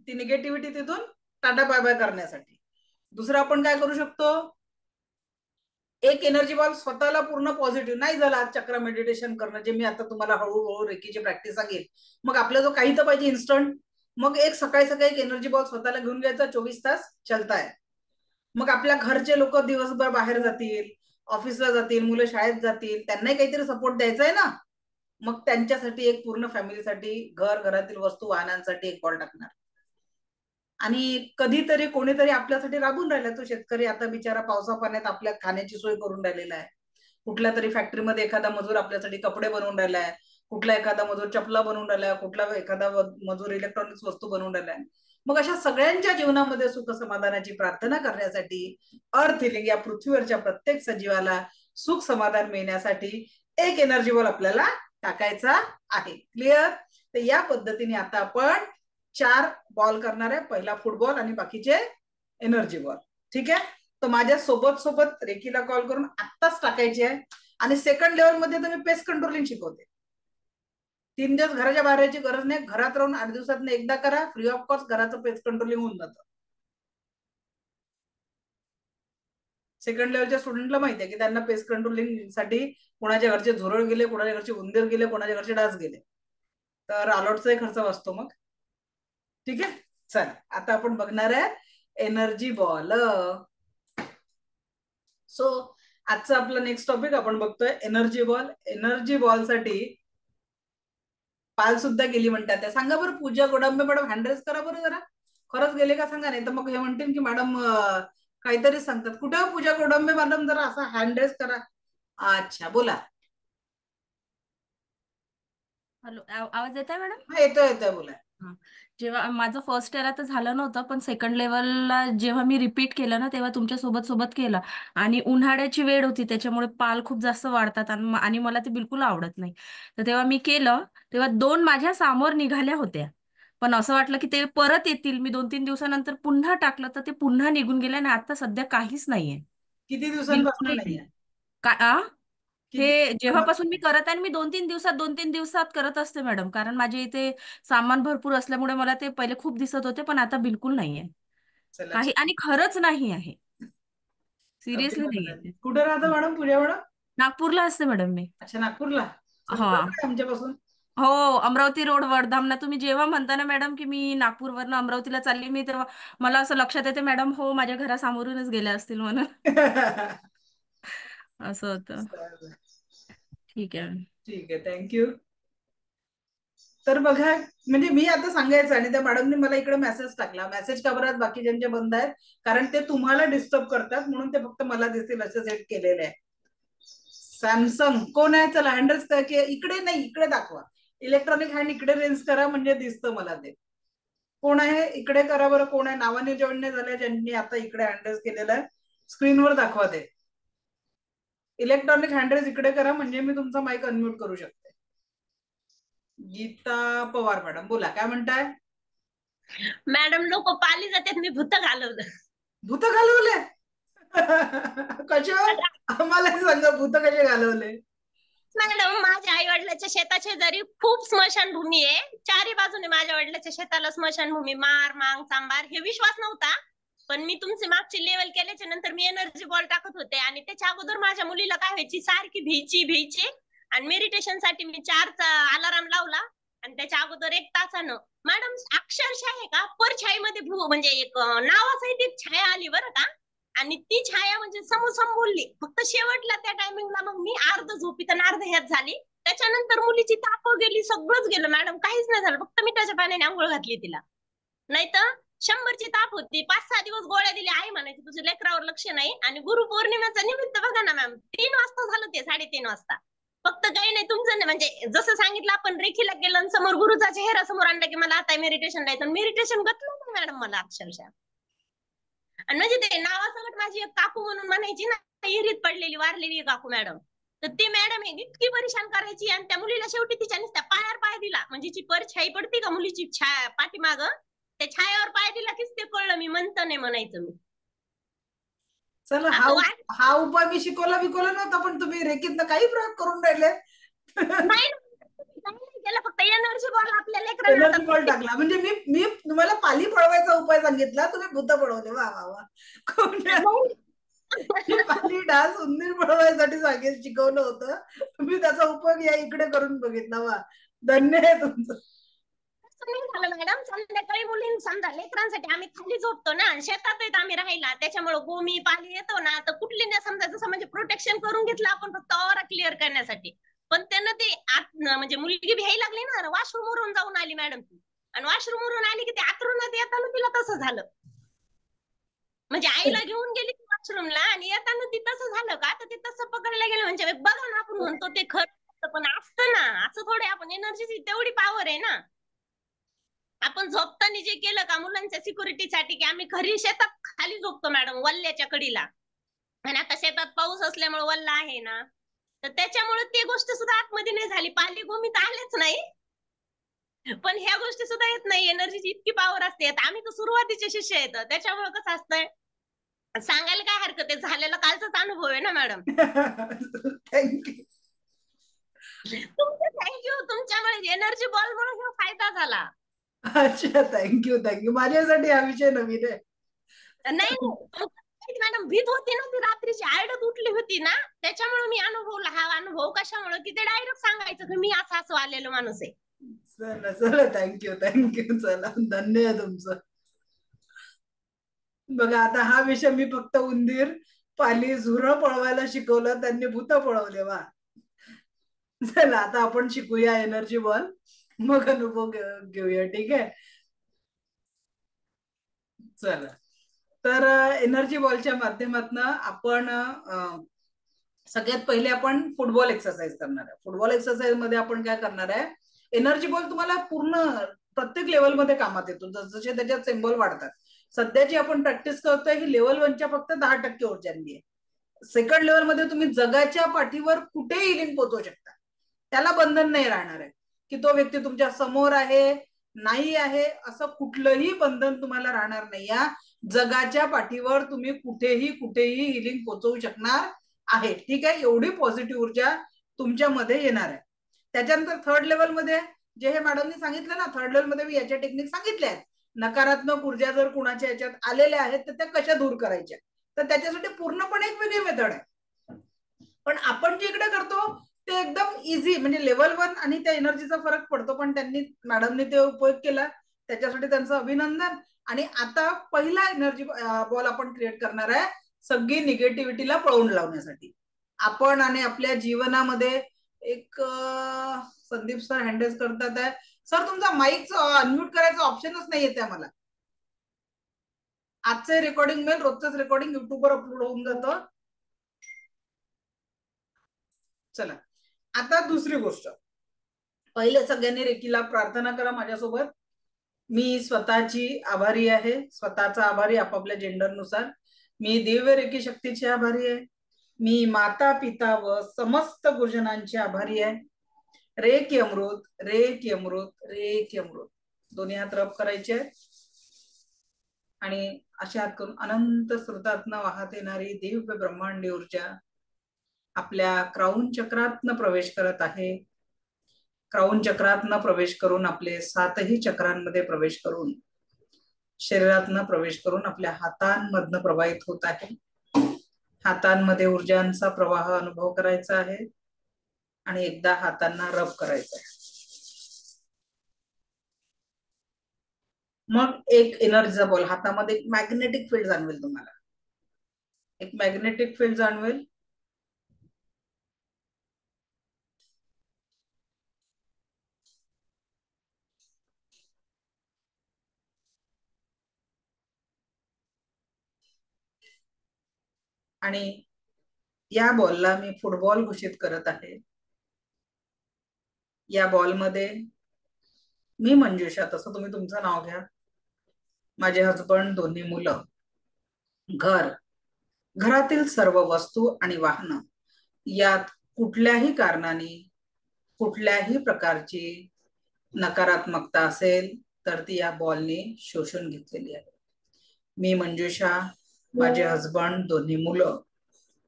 ती निगेटिव्हिटी तिथून टाटा बाय बाय करण्यासाठी. दुसरं आपण काय करू शकतो? एक एनर्जी बॉल स्वतःला पूर्ण पॉझिटिव्ह. नाही झालं आज चक्र मेडिटेशन करणं, जे मी आता तुम्हाला हळूहळू रेकीची प्रॅक्टिस सांगेल, मग आपल्याला जो काही तर पाहिजे इन्स्टंट, मग एक सकाळी सकाळी एक एनर्जी बॉल स्वतःला घेऊन घ्यायचा. 24 तास चलताय. मग आपल्या घरचे लोक दिवसभर बाहेर जातील, ऑफिसला जातील, मुलं शाळेत जातील, त्यांनाही काहीतरी सपोर्ट द्यायचा आहे ना. मग त्यांच्यासाठी एक पूर्ण फॅमिलीसाठी, घरातील वस्तू वाहनांसाठी 1 बॉल टाकणार. आणि कधीतरी कोणीतरी आपल्यासाठी राबून राहिला, तो शेतकरी आता बिचारा पावसा पाण्यात आपल्या खाण्याची सोय करून राहिलेला आहे. कुठल्या तरी फॅक्टरीमध्ये एखादा मजूर आपल्यासाठी कपडे बनवून राहिलाय, कुठला एखादा मजूर चपला बनवून राहिलाय, कुठला एखादा मजूर इलेक्ट्रॉनिक्स वस्तू बनवून राहिलाय. मग अशा सगळ्यांच्या जीवनामध्ये सुख समाधानाची प्रार्थना करण्यासाठी, अर्थ हिलिंग या पृथ्वीवरच्या प्रत्येक सजीवाला सुख समाधान मिळण्यासाठी 1 एनर्जी बॉल आपल्याला टाकायचा आहे. क्लिअर? तर या पद्धतीने आता आपण 4 बॉल करणार आहे. पहिला फुटबॉल आणि बाकीचे एनर्जी बॉल. ठीक आहे, तर माझ्या सोबत सोबत रेकीला कॉल करून आत्ताच टाकायची आहे. आणि सेकंड लेवल मध्ये तर मी पेस कंट्रोलिंग शिकवते. 3 दिवस घराच्या बाहेरची गरज नाही, घरात राहून 8 दिवसात एकदा करा, फ्री ऑफ कॉस्ट घराचं पेस कंट्रोलिंग होऊन जातं. सेकंड लेवलच्या स्टुडंटला माहिती आहे की त्यांना पेस कंट्रोलिंग साठी कोणाच्या घरचे झुरळ गेले, कोणाच्या घरचे उंदीर गेले, कोणाच्या घरचे डास गेले, तर अलॉटचाही खर्च वाचतो मग. ठीक आहे, चला आता आपण बघणार आहे एनर्जी बॉल. सो आजचं आपलं नेक्स्ट टॉपिक आपण बघतोय एनर्जी बॉल. एनर्जी बॉल साठी पाल सुद्धा गेली म्हणतात. त्या सांगा बरं, पूजा गोडांबे मॅडम हँड रेस करा बरं जरा. खरंच गेले का सांगा, नाही तर मग हे म्हणतील की मॅडम काहीतरी सांगतात. कुठे पूजा गोडांबे मॅडम, जरा असा हँड रेस करा. अच्छा, बोला. हॅलो, आवाज येत आहे मॅडम? हा, येतोय येतोय, बोला. हा. जेव्हा माझं फर्स्ट इयर तर झालं नव्हतं, पण सेकंड लेवलला जेव्हा मी रिपीट केलं ना, तेव्हा तुमच्या सोबत सोबत केलं. आणि उन्हाळ्याची वेळ होती, त्याच्यामुळे पाल खूप जास्त वाढतात आणि मला ते बिलकुल आवडत नाही. तर तेव्हा मी केलं, तेव्हा 2 माझ्या समोर निघाल्या होत्या. पण असं वाटलं की ते परत येतील. मी 2-3 दिवसानंतर पुन्हा टाकलं, तर ते पुन्हा निघून गेले आणि आता सध्या काहीच नाहीये. किती दिवसांपासून बिलकुलही नाही. नाहीये? काय हे जेव्हापासून मी करत आहे आणि मी 2-3 दिवसात करत असते मॅडम, कारण माझ्या इथे सामान भरपूर असल्यामुळे मला ते पहिले खूप दिसत होते, पण आता बिलकुल नाहीये चला काही, छान. आणि खरंच नाही आहे, सिरियसली नाहीये अभिनंदन. ते. कुठे राहता मॅडम, पुण्याकडं? नागपूरला असते मॅडम मी. अच्छा, नागपूरला. हा. जवळ आहे आमच्यापासून. हो, अमरावती रोड वर्धामना. तुम्ही जेव्हा म्हणता ना मॅडम की मी नागपूरवरनं अमरावतीला चालली, मी तेव्हा मला असं लक्षात येते मॅडम, हो माझ्या घरासमोरूनच गेल्या असतील म्हणून. असं होतं. चालेल. ठीक आहे. ठीक आहे, थँक्यू. तर बघा, म्हणजे मी आता सांगायचं आणि त्या मॅडमने मला इकडे मेसेज टाकला. मेसेज का बरं बाकी ज्यांचे बंद आहेत, कारण ते तुम्हाला डिस्टर्ब करतात म्हणून ते फक्त मला दिसतील असं सेट केलेले आहे. सॅमसंग कोण आहे? चला हँडल्स इकडे नाही, इकडे दाखवा. इलेक्ट्रॉनिक हँड इकडे रेंज करा, म्हणजे दिसतं मला ते. कोण आहे इकडे करा बरं, कोण आहे नावाने जोडणे झाले ज्यांनी आता इकडे हँडल्स केलेलं आहे, स्क्रीनवर दाखवा ते. इलेक्ट्रॉनिक हँडल्स इकडे करा, म्हणजे मी तुमचा माईक अनम्यूट करू शकते. गीता पवार मॅडम, बोला काय म्हणताय? मॅडम लोक पाली जातात, मी भूत घालवलं. भूत घालवले? कशावर? आम्हाला सांगा, भूत कसे घालवले? मॅडम, माझ्या आई वडिलाच्या शेताच्या शेजारी खूप स्मशानभूमी आहे. चारी बाजूने माझ्या वडिलाच्या शेताला स्मशानभूमी, मार मांग सांबार, हे विश्वास नव्हता. पण मी तुमची मागची लेवल केल्याच्या नंतर मी एनर्जी बॉल टाकत होते, आणि त्याच्या अगोदर माझ्या मुलीला काय व्हायची, सारखी भीची. आणि मेडिटेशन साठी मी 4चा अलाराम लावला, आणि त्याच्या अगोदर 1 तासानं मॅडम अक्षरशः आहे का, परछाईमध्ये म्हणजे एक नावासहित एक छाया आली बरं का. आणि ती छाया म्हणजे समोसम बोलली. फक्त शेवटला त्या टायमिंगला मग मी अर्ध झोपीत आणि अर्ध ह्यात झाली. त्याच्यानंतर मुलीची ताप गेली, सगळंच गेलं मॅडम, काहीच नाही झालं. फक्त मिठाच्या पाण्याने आंघोळ घातली तिला. नाहीतर 100ची ताप होती. 5-6 दिवस गोळ्या दिल्या. आई म्हणायची तुझ्या लेकरावर लक्ष नाही. आणि गुरुपौर्णिमेचा निमित्त बघा ना मॅम, 3 वाजता झालं ते, 3:30 वाजता. फक्त काही नाही तुमचं, म्हणजे जसं सांगितलं आपण रेखीला गेलं आणि समोर गुरुचा चेहरा समोर आणला की मला आता मेडिटेशन द्यायचं, मेडिटेशन गतलं ना मॅडम मला अक्षरशः. आणि म्हणजे ते नावासकट माझी एक काकू म्हणून म्हणायची ना, हिरीत पडलेली वारलेली काकू मॅडम, तर ती मॅडम इतकी परेशान करायची. आणि त्या मुलीला शेवटी तिच्या नुसत्या पायावर पाय दिला, म्हणजे जी परछाई पडती का मुलीची पाठीमाग, त्या छायावर पाय दिला कीच ते कळलं मी म्हणत नाही म्हणायचं मी. चला, हा उपाय मी शिकवला नव्हता, पण तुम्ही रेकीतनं काही प्रयोग करून राहिले. नाही केलं, फक्त एनर्जी बॉल आपल्या लेकरांना एनर्जी बॉल टाकला, म्हणजे मी तुम्हाला पाली पळवायचा उपाय सांगितला, तुम्ही भूत पळवले. वा वा वा. पाली डास उंदीर पळवायसाठी शिकवलं होतं, तुम्ही त्याचा उपयोग या इकडे करून बघितला. वा, धन्य आहे तुमचं. झालं मॅडम, संध्याकाळी मुलीं समजा लेकरांसाठी आम्ही खाली झोपतो ना, शेतात येत आम्ही राहायला, त्याच्यामुळे गोमी पाली येतो ना, तर कुठली नाही समजा, जसं म्हणजे प्रोटेक्शन करून घेतलं आपण फक्त ऑरा क्लिअर करण्यासाठी. पण त्यांना ते म्हणजे मुलगी भ्यायला लागली ना, वॉशरूम वरून जाऊन आली मॅडम ती, आणि वॉशरूम वरून आली की ते आतरुणात येताना तिला तसं झालं. म्हणजे आईला घेऊन गेली वॉशरूमला, आणि येताना ती तसं झालं का, तर ते तसं पकडलं गेलं. म्हणजे बघा ना, आपण म्हणतो ते खरं, पण असतं ना असं थोडे, आपण एनर्जीची तेवढी पावर आहे ना. आपण झोपताना जे केलं का मुलांच्या सिक्युरिटीसाठी, की आम्ही घरी शेतात खाली झोपतो मॅडम, वल्ल्याच्या कडीला, आणि आता शेतात पाऊस असल्यामुळे वल्ला आहे ना, तर त्याच्यामुळे ते गोष्ट सुद्धा आतमध्ये नाही झाली. पाली गोमी तर आलेच नाही, पण ह्या गोष्टी सुद्धा येत नाही. एनर्जीची इतकी पावर असते. आम्ही तर सुरुवातीचे शिष्य येतं, त्याच्यामुळे कसं असतंय सांगायला काय हरकत आहे, झालेला कालचाच अनुभव आहे ना मॅडम. थँक्यू. थँक्यू, तुमच्यामुळे एनर्जी बॉल म्हणून हा फायदा झाला. अच्छा, थँक्यू. माझ्यासाठी हा विषय नवीन आहे. नाही मॅडम, भीत होती ना ती, रात्रीची आरडत उठली होती ना, त्याच्यामुळे मी अनुभवला हा अनुभव. कशामुळे की ते डायरेक्ट सांगायचं की मी असं आलेलो माणूस आहे. चला, थँक्यू. चला, धन्य आहे तुमचं. बघा, आता हा विषय मी फक्त उंदीर पाली झुरळ पळवायला शिकवलं, त्यांनी भूत पळवले. वा. चला, आता आपण शिकूया एनर्जी बॉल, मग अनुभव घेऊया. ठीक आहे, चला. तर एनर्जी बॉलच्या माध्यमातून आपण सगळ्यात पहिले आपण फुटबॉल एक्सरसाइज करणार आहे. फुटबॉल एक्सरसाइज मध्ये आपण काय करणार आहे, एनर्जी बॉल तुम्हाला पूर्ण प्रत्येक लेवलमध्ये कामात येतो, जसे त्याच्यात सिम्बॉल वाढतात. सध्याची आपण प्रॅक्टिस करतोय ही लेवल 1च्या फक्त 10% ऊर्जांनी आहे. सेकंड लेवलमध्ये तुम्ही जगाच्या पाठीवर कुठेही हिलिंग पोहोचवू शकता, त्याला बंधन नाही राहणार आहे की तो व्यक्ती तुमच्या समोर आहे नाही आहे, असं कुठलंही बंधन तुम्हाला राहणार नाही. या जगाच्या पाठीवर तुम्ही कुठेही हिलिंग पोहोचवू शकणार आहे. ठीक आहे, एवढी पॉझिटिव्ह ऊर्जा तुमच्यामध्ये येणार आहे. त्याच्यानंतर थर्ड लेवल मध्ये जे हे मॅडमनी सांगितलं ना, थर्ड लेवल मध्ये मी याच्या टेक्निक सांगितल्या आहेत. नकारात्मक ऊर्जा जर कुणाच्या याच्यात आलेल्या आहेत तर त्या कशा दूर करायच्या, तर त्याच्यासाठी पूर्णपणे एक वेगळी मेथड आहे. पण आपण जे इकडे करतो ते एकदम इझी, म्हणजे लेवल 1 आणि त्या एनर्जीचा फरक पडतो, पण त्यांनी मॅडमनी ते उपयोग केला, त्याच्यासाठी त्यांचं अभिनंदन. आणि आता पहिला एनर्जी बॉल आपण क्रिएट करणार आहे सगळी निगेटिव्हिटीला पळवून लावण्यासाठी. आपण आणि आपल्या जीवनामध्ये एक संदीप सर हँडल्स करतात आहे. सर तुमचा माईक अनम्यूट करायचा ऑप्शनच नाही येते आम्हाला. आजचे रेकॉर्डिंग मिळेल, रोजच रेकॉर्डिंग युट्यूबवर अपलोड होऊन जातं. चला आता दुसरी गोष्ट, पहिले सगळ्यांनी रेकीला प्रार्थना करा माझ्यासोबत. मी स्वतःची आभारी आहे, स्वतःचा आभारी आपापल्या जेंडरनुसार. मी दिव्य रेकी शक्तीची आभारी आहे. मी माता पिता व समस्त गुरुजनांची आभारी आहे. रेकी अमृत, रेकी अमृत, रेकी अमृत. दोन्ही हात रब करायचे आणि अशा हात करून अनंत स्रोतातनं वाहत येणारी दिव्य ब्रह्मांडी ऊर्जा आपल्या क्राऊन चक्रातनं प्रवेश करत आहे. क्राऊन चक्रातनं प्रवेश करून आपले 7ही चक्रांमध्ये प्रवेश करून शरीरातनं प्रवेश करून आपल्या हातांमधनं प्रवाहित होत आहे. हातांमध्ये ऊर्जांचा प्रवाह अनुभव करायचा आहे आणि एकदा हातांना रब करायचं आहे. मग एक एनर्जीचा बॉल हातामध्ये, एक मॅग्नेटिक फील्ड जाणवेल तुम्हाला, एक मॅग्नेटिक फील्ड जाणवेल. आणि या बॉलला मी फुटबॉल घोषित करत आहे. या बॉलमध्ये मी मंजुषा, तसं तुम्ही तुमचं नाव घ्या, माझे हजबंड, दोन्ही मुलं, घर, घरातील सर्व वस्तू आणि वाहनं यात कुठल्याही कारणाने कुठल्याही प्रकारची नकारात्मकता असेल तर ती या बॉलने शोषून घेतलेली आहे. मी मंजुषा, माझे हजबंड, दोन्ही मुलं,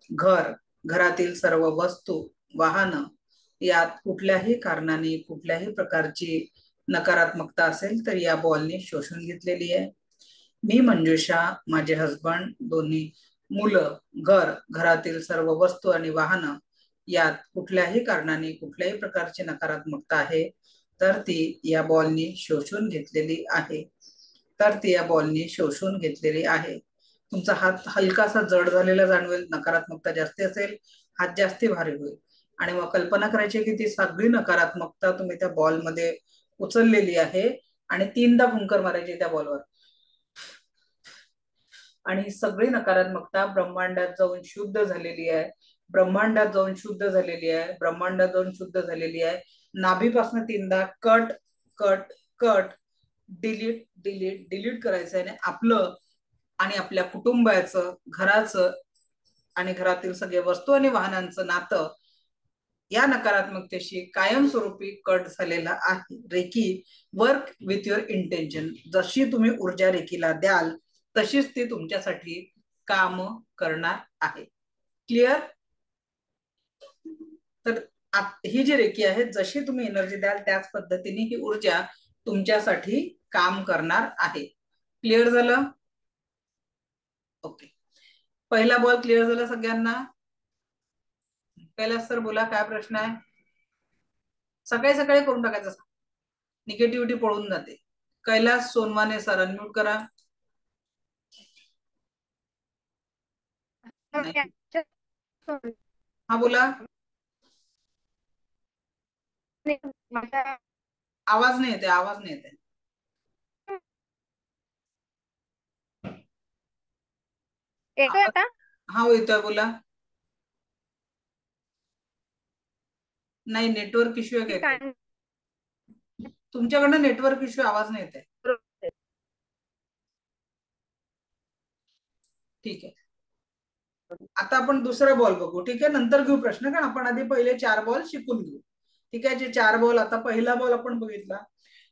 घर, घरातील सर्व वस्तू, वाहनं यात कुठल्याही कारणाने कुठल्याही प्रकारची नकारात्मकता असेल तर या बॉलने शोषून घेतलेली आहे. मी मंजुषा, माझे हजबंड, दोन्ही मुलं, घर, घरातील सर्व वस्तू आणि वाहनं यात कुठल्याही कारणाने कुठल्याही प्रकारची नकारात्मकता आहे तर ती या बॉलने शोषून घेतलेली आहे. तर ती या बॉलने शोषून घेतलेली आहे. तुमचा हात हलकासा जड झालेला जाणवेल, नकारात्मकता जास्ती असेल हात जास्ती भारी होईल. आणि मग कल्पना करायची की ती सगळी नकारात्मकता तुम्ही त्या बॉलमध्ये उचललेली आहे आणि 3दा फुंकर मारायची त्या बॉलवर. आणि सगळी नकारात्मकता ब्रह्मांडात जाऊन शुद्ध झालेली आहे, ब्रह्मांडात जाऊन शुद्ध झालेली आहे, ब्रह्मांडात जाऊन शुद्ध झालेली आहे. नाभीपासून 3दा cut cut cut, delete delete delete करायचं आहे. आपलं आणि आपल्या कुटुंबाचं, घराचं आणि घरातील सगळे वस्तू आणि वाहनांचं नातं या नकारात्मकतेशी कायमस्वरूपी कट झालेला आहे. Reiki work with your intention. जशी तुम्ही ऊर्जा रेकीला द्याल तशीच ती तुमच्यासाठी काम करणार आहे. क्लिअर? तर ही जी रेकी आहे, जशी तुम्ही एनर्जी द्याल त्याच पद्धतीने ही ऊर्जा तुमच्यासाठी काम करणार आहे. क्लिअर झालं? ओके, पहिला बॉल क्लिअर झाला सगळ्यांना? कैलास सर बोला, काय प्रश्न आहे? सकाळी सकाळी करून टाकायचं, निगेटिव्हिटी पळून जाते. कैलास सोनवाने सर अनम्यूट करा. हा बोला, आवाज नाही येते, आवाज नाही येते. येतोय आता? हा येतोय, बोला. नाही, नेटवर्क इश्यू आहे काय? तुमच्याकडनं नेटवर्क इश्यू, आवाज नाही येते. ठीक आहे, आता आपण दुसरा बॉल बघू. ठीक आहे, नंतर घेऊ प्रश्न, कारण आपण आधी पहिले 4 बॉल शिकून घेऊ. ठीक आहे, जे 4 बॉल, आता पहिला बॉल आपण बघितला.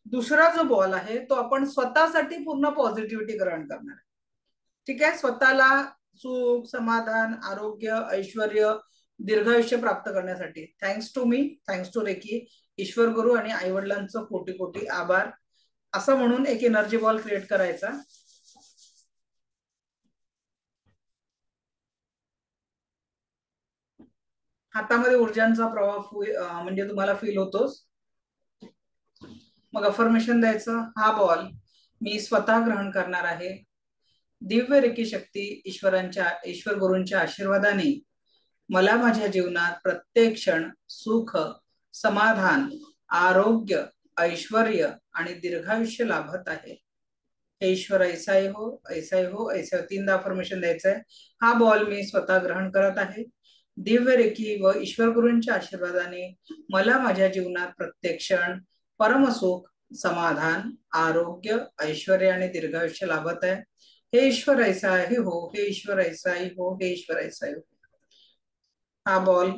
दुसरा जो बॉल आहे तो आपण स्वतःसाठी पूर्ण पॉझिटिव्हिटी ग्रहण करणार आहे. ठीक आहे, स्वतःला सुख, समाधान, आरोग्य, ऐश्वर, दीर्घायुष्य प्राप्त करण्यासाठी. Thanks to me, thanks to reiki, ईश्वर गुरु आणि आई वडिलांचं कोटी कोटी आभार असं म्हणून एक एनर्जी बॉल क्रिएट करायचा. हातामध्ये ऊर्जांचा प्रवाह म्हणजे तुम्हाला फील होतोच. मग अफर्मेशन द्यायचं, हा बॉल मी स्वतः ग्रहण करणार आहे. दिव्य रेकी शक्ती ईश्वर गुरूंच्या आशीर्वादाने मला माझ्या जीवनात प्रत्येक क्षण सुख, समाधान, आरोग्य, ऐश्वर आणि दीर्घायुष्य लाभत आहे. हे ईश्वर ऐसाही हो, ऐसाही हो, ऐसा. 3दा अफर्मेशन द्यायचंय. हा बॉल मी स्वतः ग्रहण करत आहे. दिव्य रेकी व ईश्वर गुरूंच्या आशीर्वादाने मला माझ्या जीवनात प्रत्येक क्षण परमसुख, समाधान, आरोग्य, ऐश्वर आणि दीर्घायुष्य लाभत आहे. हे ईश्वर ऐसाही हो, हे ईश्वर ऐसाही हो, हे ईश्वर ऐसाही हो. हा बॉल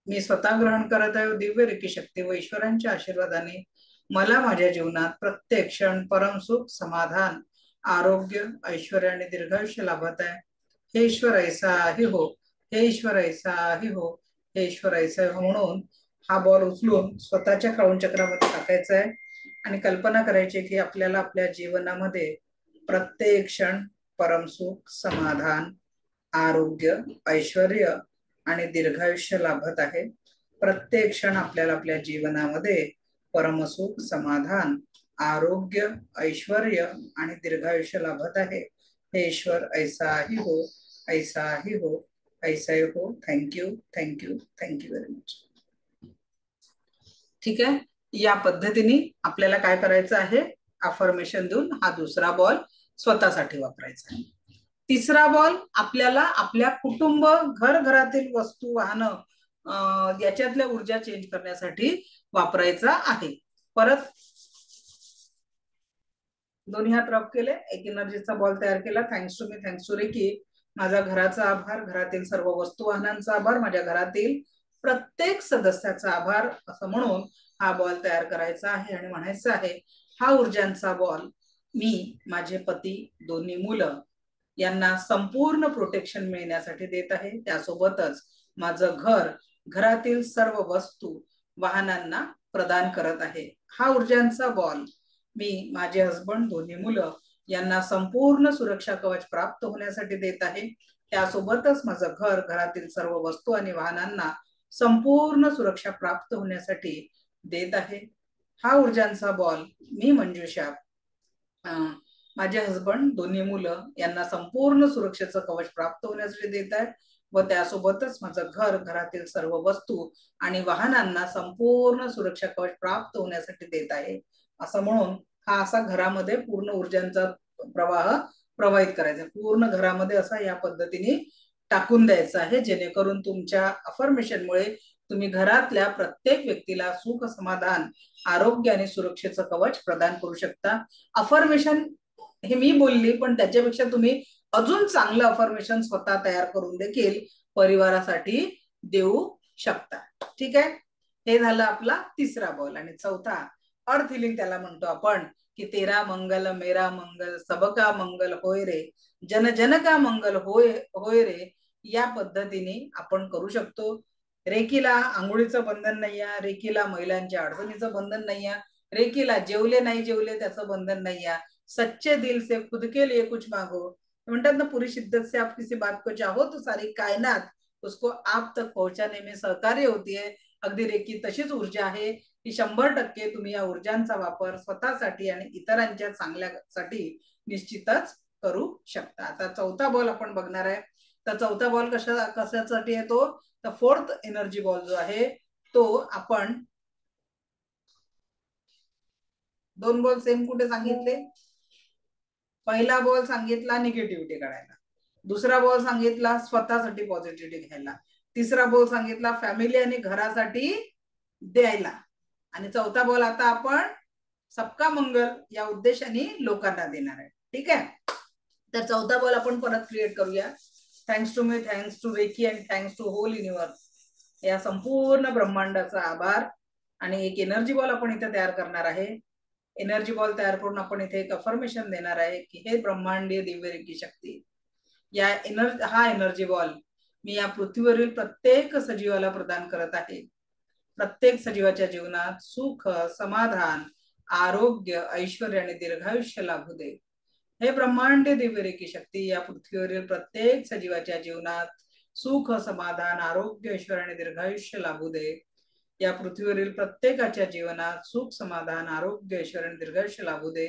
मी स्वतः ग्रहण करत आहे. दिव्य रेकी शक्ती व ईश्वरांच्या आशीर्वादाने मला माझ्या जीवनात प्रत्येक क्षण परम सुख, समाधान, आरोग्य, ऐश्वर आणि दीर्घायुष्य लाभत आहे. हे ईश्वर ऐसाही हो, हे ईश्वर ऐसाही हो, हे ईश्वर ऐसाही हो. म्हणून हा बॉल उचलून स्वतःच्या क्राऊन चक्रामध्ये टाकायचा आहे आणि कल्पना करायची की आपल्याला आपल्या जीवनामध्ये प्रत्येक क्षण परमसुख, समाधान, आरोग्य, ऐश्वर आणि दीर्घायुष्य लाभत आहे. प्रत्येक क्षण आपल्याला आपल्या जीवनामध्ये परमसुख, समाधान, आरोग्य, ऐश्वर आणि दीर्घायुष्य लाभत आहे. हे ईश्वर ऐसाही हो, ऐसाही हो, ऐसाही हो. Thank you, thank you, thank you very much. ठीक आहे. या पद्धतीने आपल्याला काय करायचं आहे, अफर्मेशन देऊन हा दुसरा बॉल स्वतःसाठी वापरायचा आहे. तिसरा बॉल आपल्याला आपल्या कुटुंब, घरातील वस्तू, वाहनं याच्यातल्या ऊर्जा चेंज करण्यासाठी वापरायचा आहे. परत दोन्ही हात रब केले, एक एनर्जीचा बॉल तयार केला. Thanks to me, thanks to Reiki, माझा घराचा आभार, घरातील सर्व वस्तू वाहनांचा आभार, माझ्या घरातील प्रत्येक सदस्याचा आभार असं म्हणून हा बॉल तयार करायचा आहे आणि म्हणायचं आहे, हा ऊर्जांचा बॉल मी माझे पती, दोन्ही मुलं यांना संपूर्ण प्रोटेक्शन मिळण्यासाठी देत आहे. त्यासोबतच माझं घर, घरातील सर्व वस्तू वाहनांना प्रदान करत आहे. हा ऊर्जांचा बॉल मी माझे हसबंड, दोन्ही मुलं यांना संपूर्ण सुरक्षा कवच प्राप्त होण्यासाठी देत आहे. त्यासोबतच माझं घर, घरातील सर्व वस्तू आणि वाहनांना संपूर्ण सुरक्षा प्राप्त होण्यासाठी देत आहे. हा ऊर्जांचा बॉल मी मंजुषा, माझे हसबंड, दोन्ही मुलं यांना संपूर्ण सुरक्षेचं कवच प्राप्त होण्यासाठी देत आहे व त्यासोबतच माझं घर, घरातील सर्व वस्तू आणि वाहनांना संपूर्ण सुरक्षा कवच प्राप्त होण्यासाठी देत आहे असं म्हणून हा असा घरामध्ये पूर्ण ऊर्जांचा प्रवाह प्रवाहित करायचा. पूर्ण घरामध्ये असा या पद्धतीने टाकून द्यायचा आहे, जेणेकरून तुमच्या अफर्मेशनमुळे तुम्ही घरातल्या प्रत्येक व्यक्तीला सुख, समाधान, आरोग्य आणि सुरक्षेचं कवच प्रदान करू शकता. अफर्मेशन हे मी बोलली, पण त्याच्यापेक्षा तुम्ही अजून चांगलं अफर्मेशन स्वतः तयार करून देखील परिवारासाठी देऊ शकता. ठीक आहे. हे झालं आपला तिसरा बॉल. आणि चौथा अर्थ हिलिंग त्याला म्हणतो आपण की तेरा मंगल मेरा मंगल सबका मंगल होय रे, जन जन का मंगल होय होय रे, या पद्धतीने आपण करू शकतो. रेकीला आंघोळीचं बंधन नाहीये, रेकीला महिलांच्या अडचणीचं बंधन नाहीये, रेकीला जेवले नाही जेवले त्याचं बंधन नाहीये, सच्चे दिल से खुद के लिए कुछ मांगो, म्हणतात ना, पूरी शिद्दत से आप किसी बात को चाहो तो सारी कायनात उसको आप तक पहुंचाने में सहकार्य होती है. अगदी रेकी तशीच ऊर्जा आहे की 100% तुम्ही या ऊर्जांचा वापर स्वतःसाठी आणि इतरांच्या चांगल्यासाठी निश्चितच करू शकता. आता चौथा बॉल आपण बघणार आहे. तर चौथा बॉल कशासाठी आहे तो, तर फोर्थ एनर्जी बॉल जो आहे तो आपण दोन बॉल सेम कुठे सांगितले, पहिला बॉल सांगितला निगेटिव्हिटी काढायला, दुसरा बॉल सांगितला स्वतःसाठी पॉझिटिव्हिटी घ्यायला, तिसरा बॉल सांगितला फॅमिली आणि घरासाठी द्यायला, आणि चौथा बॉल आता आपण सबका मंगल या उद्देशाने लोकांना देणार आहे. ठीक आहे. तर चौथा बॉल आपण परत क्रिएट करूया. Thanks to me, thanks to reiki and thanks to whole universe, या संपूर्ण ब्रह्मांडाचा आभार. आणि एक एनर्जी बॉल आपण इथे तयार करणार आहे. एनर्जी बॉल तयार करून आपण इथे एक अफर्मेशन देणार आहे की हे ब्रह्मांडीय दिव्य रेकी शक्ती, हा एनर्जी बॉल मी या पृथ्वीवरील प्रत्येक सजीवाला प्रदान करत आहे. प्रत्येक सजीवाच्या जीवनात सुख, समाधान, आरोग्य, ऐश्वर्य आणि दीर्घायुष्य लाभू दे. हे ब्रह्मांड दिव्य रेकी शक्ती या पृथ्वीवरील प्रत्येक सजीवाच्या जीवनात सुख, समाधान, आरोग्य, ऐश्वर्य आणि दीर्घायुष्य लाभू दे. या पृथ्वीवरील प्रत्येकाच्या जीवनात सुख, समाधान, आरोग्य, ऐश्वर्य आणि दीर्घायुष्य लाभू दे.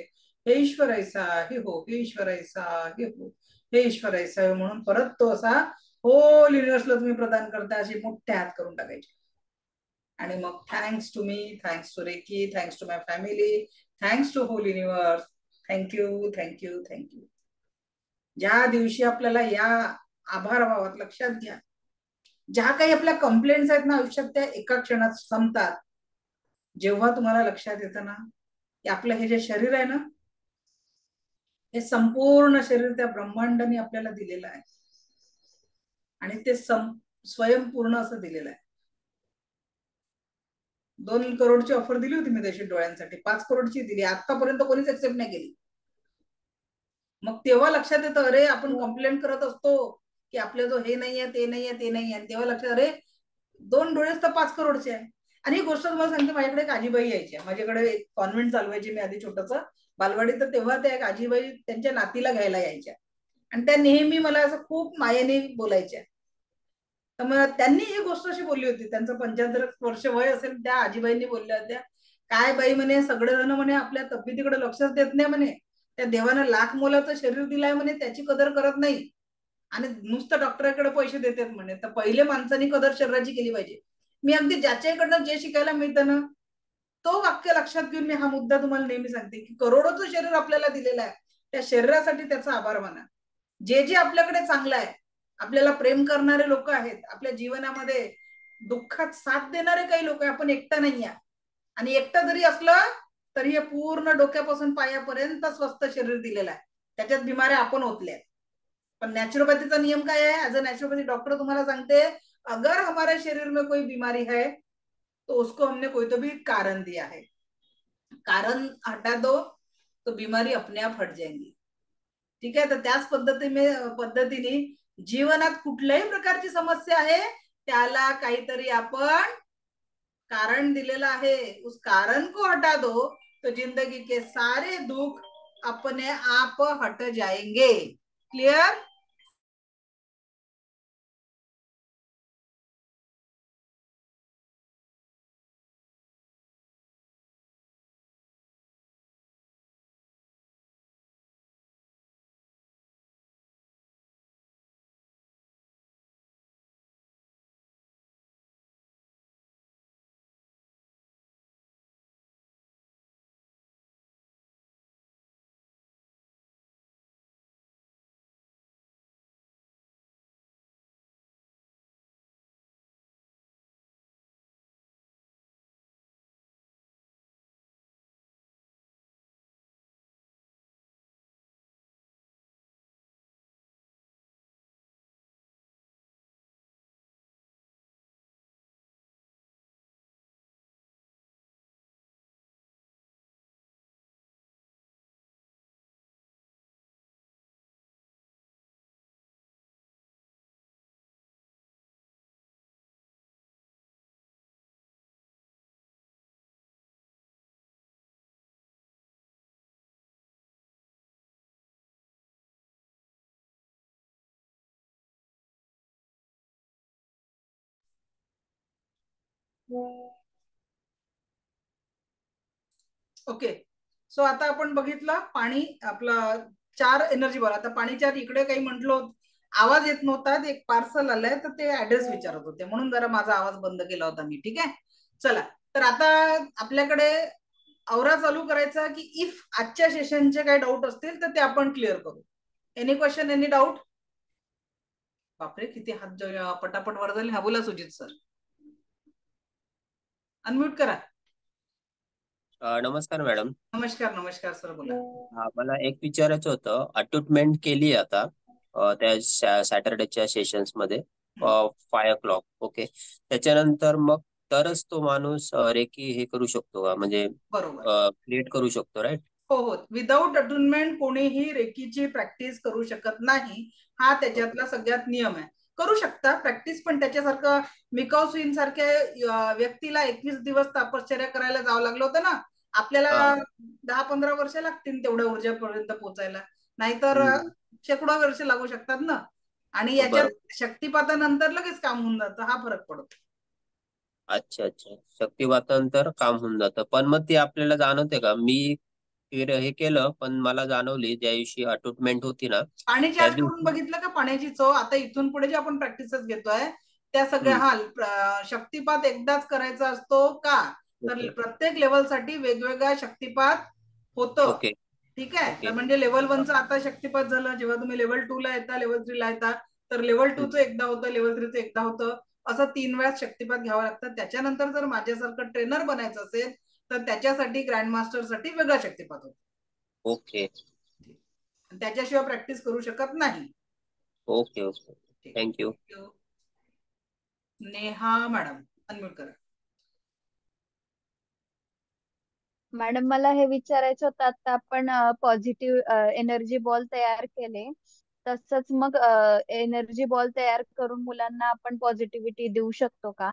हे ईश्वर ऐसा ही हो, हे ईश्वर ऐसा ही हो, हे ईश्वर ऐसा हो. म्हणून परत तो असा होल युनिव्हर्सला तुम्ही प्रदान करता अशी मोठे हात करून टाकायचे. आणि मग thanks to me, thanks to reiki, thanks to my family, thanks to whole universe, thank you thank you thank you. ज्या दिवशी आपल्याला या आभार भावात लक्षात घ्या, ज्या काही आपल्या कंप्लेंट्स आहेत ना आयुष्यात त्या एका क्षणात संपतात. जेव्हा तुम्हाला लक्षात येतं ना की आपलं हे जे शरीर आहे ना, हे संपूर्ण शरीर त्या ब्रह्मांडाने आपल्याला दिलेलं आहे आणि ते स्वयंपूर्ण असं दिलेलं आहे. 2 करोडची ऑफर दिली होती मी त्याची डोळ्यांसाठी, 5 करोडची दिली, आतापर्यंत कोणीच एक्सेप्ट नाही केली. मग तेव्हा लक्षात येतं अरे आपण कंप्लेंट करत असतो की आपल्या जो हे नाहीये ते नाहीये ते नाहीये, आणि तेव्हा लक्षात अरे 2 डोळेच तर 5 करोडचे आहे. आणि ही गोष्ट तुम्हाला सांगते, माझ्याकडे एक आजीबाई यायची, माझ्याकडे एक कॉन्व्हेंट चालवायची मी आधी छोटस बालवाडी, तर तेव्हा त्या एक आजीबाई त्यांच्या नातीला घ्यायला यायच्या आणि त्या नेहमी मला असं खूप मायेने बोलायच्या. तर मग त्यांनी ही गोष्ट अशी बोलली होती, त्यांचं 75 वर्ष वय असेल, त्या आजीबाईंनी बोलल्या होत्या, काय बाई म्हणे सगळेजण म्हणे आपल्या तब्येतीकडे लक्षच देत नाही म्हणे, त्या देवानं लाख मोलाचं शरीर दिलाय म्हणे त्याची कदर करत नाही आणि नुसतं डॉक्टरांकडे पैसे देतात म्हणे. तर पहिले माणसांनी कदर शरीराची केली पाहिजे. मी अगदी ज्याच्याकडनं जे शिकायला मिळतं ना तो वाक्य लक्षात घेऊन मी हा मुद्दा तुम्हाला नेहमी सांगते की करोडोचं शरीर आपल्याला दिलेलं आहे, त्या शरीरासाठी त्याचा आभार माना. जे जे आपल्याकडे चांगलं आहे, आपल्याला प्रेम करणारे लोक आहेत, आपल्या जीवनामध्ये दुःखात साथ देणारे काही लोक आहे, आपण एकटा नाही आहे. आणि एकटा जरी असलं तरी हे पूर्ण डोक्यापासून पायापर्यंत स्वस्थ शरीर दिलेलं आहे, त्याच्यात बिमाऱ्या आपण ओतल्या. पण नॅचरोपॅथीचा नियम काय आहे, ऍज अ नॅचरोपॅथी डॉक्टर तुम्हाला सांगते, अगर हमारे शरीर में कोई बीमारी है तो उसको हमने कोई तो भी कारण दिया है, कारण हटा दो तो बीमारी अपने आप हट जाएंगी. ठीक आहे. तर त्याच पद्धतीने जीवनात कुठल्याही प्रकारची समस्या आहे त्याला काहीतरी आपण कारण दिलेलं आहे, उस कारण को हटा दो तो जिंदगी के सारे दुख अपने आप हट जाएंगे. क्लियर? ओके. सो आता आपण बघितलं पाणी आपलं 4 एनर्जी बॉल. आता पाणी 4 इकडे काही म्हटलं आवाज येत नव्हता, एक पार्सल आलंय तर ते ऍड्रेस विचारत होते म्हणून जरा माझा आवाज बंद केला होता मी. ठीक आहे. चला, तर आता आपल्याकडे औरा चालू करायचा की इफ आजच्या सेशनचे काही डाऊट असतील तर ते आपण क्लिअर करू. Any question, any doubt? बापरे, किती हात पटापट वर झाले. हा बोला सुजित सर, अनम्यूट करा. नमस्कार मॅडम. नमस्कार नमस्कार सर, बोला. मला एक विचारायचं होतं, अटूटमेंट केली आता त्या सॅटर्डेच्या सेशन्स मध्ये 5 o'clock. ओके, त्याच्यानंतर मग तरच तो माणूस रेकी हे करू शकतो का, म्हणजे बरोबर, क्रिएट करू शकतो, राईट? हो हो, विदाऊट अटुनमेंट कोणीही रेकीची प्रॅक्टिस करू शकत नाही, हा त्याच्यातला सगळ्यात नियम आहे. करू शकता प्रॅक्टिस, पण त्याच्यासारखं मिकाऊ स्विन सारख्या व्यक्तीला 21 दिवस तपश्चर्या करायला जावं लागलं होतं ना, आपल्याला 10-15 वर्ष लागतील तेवढ्या ऊर्जापर्यंत पोहोचायला, नाहीतर शेकडो वर्ष लागू शकतात ना. आणि याच्यात शक्तिपातानंतर लगेच काम होऊन जातं, हा फरक पडतो. अच्छा अच्छा, शक्तिपातानंतर काम होऊन जातं. पण मग ते आपल्याला जाणवते का? मी हे केलं, पण मला जाणवली ज्या दिवशी अटुटमेंट होती ना पाण्याची त्या आज करून दिवशी. बघितलं का पाण्याची चव? आता इथून पुढे जे आपण प्रॅक्टिसेस घेतोय त्या सगळ्या शक्तिपात एकदाच करायचा असतो का, तर प्रत्येक लेवलसाठी वेगवेगळा शक्तिपात होतं. ओके. ठीक आहे, तर म्हणजे लेवल 1चं आता शक्तिपात झालं, जेव्हा तुम्ही लेवल 2 ला येता, लेवल 3 ला येता, तर लेवल 2चं एकदा होतं, लेवल 3चं एकदा होतं, असं 3 वेळा शक्तिपात घ्यावं लागतं. त्याच्यानंतर जर माझ्यासारखं ट्रेनर बनायचं असेल तर त्याच्यासाठी ग्रँड मास्टरसाठी वेगळा शक्तिपात होतो. ओके. त्याच्याशिवाय प्रॅक्टिस करू शकत नाही. Okay okay, thank you. Neha madam, unmute करा. मॅडम मला हे विचारायचं होतं, आता आपण पॉझिटिव्ह एनर्जी बॉल तयार केले, तसंच मग एनर्जी बॉल तयार करून मुलांना आपण पॉझिटिव्हिटी देऊ शकतो का,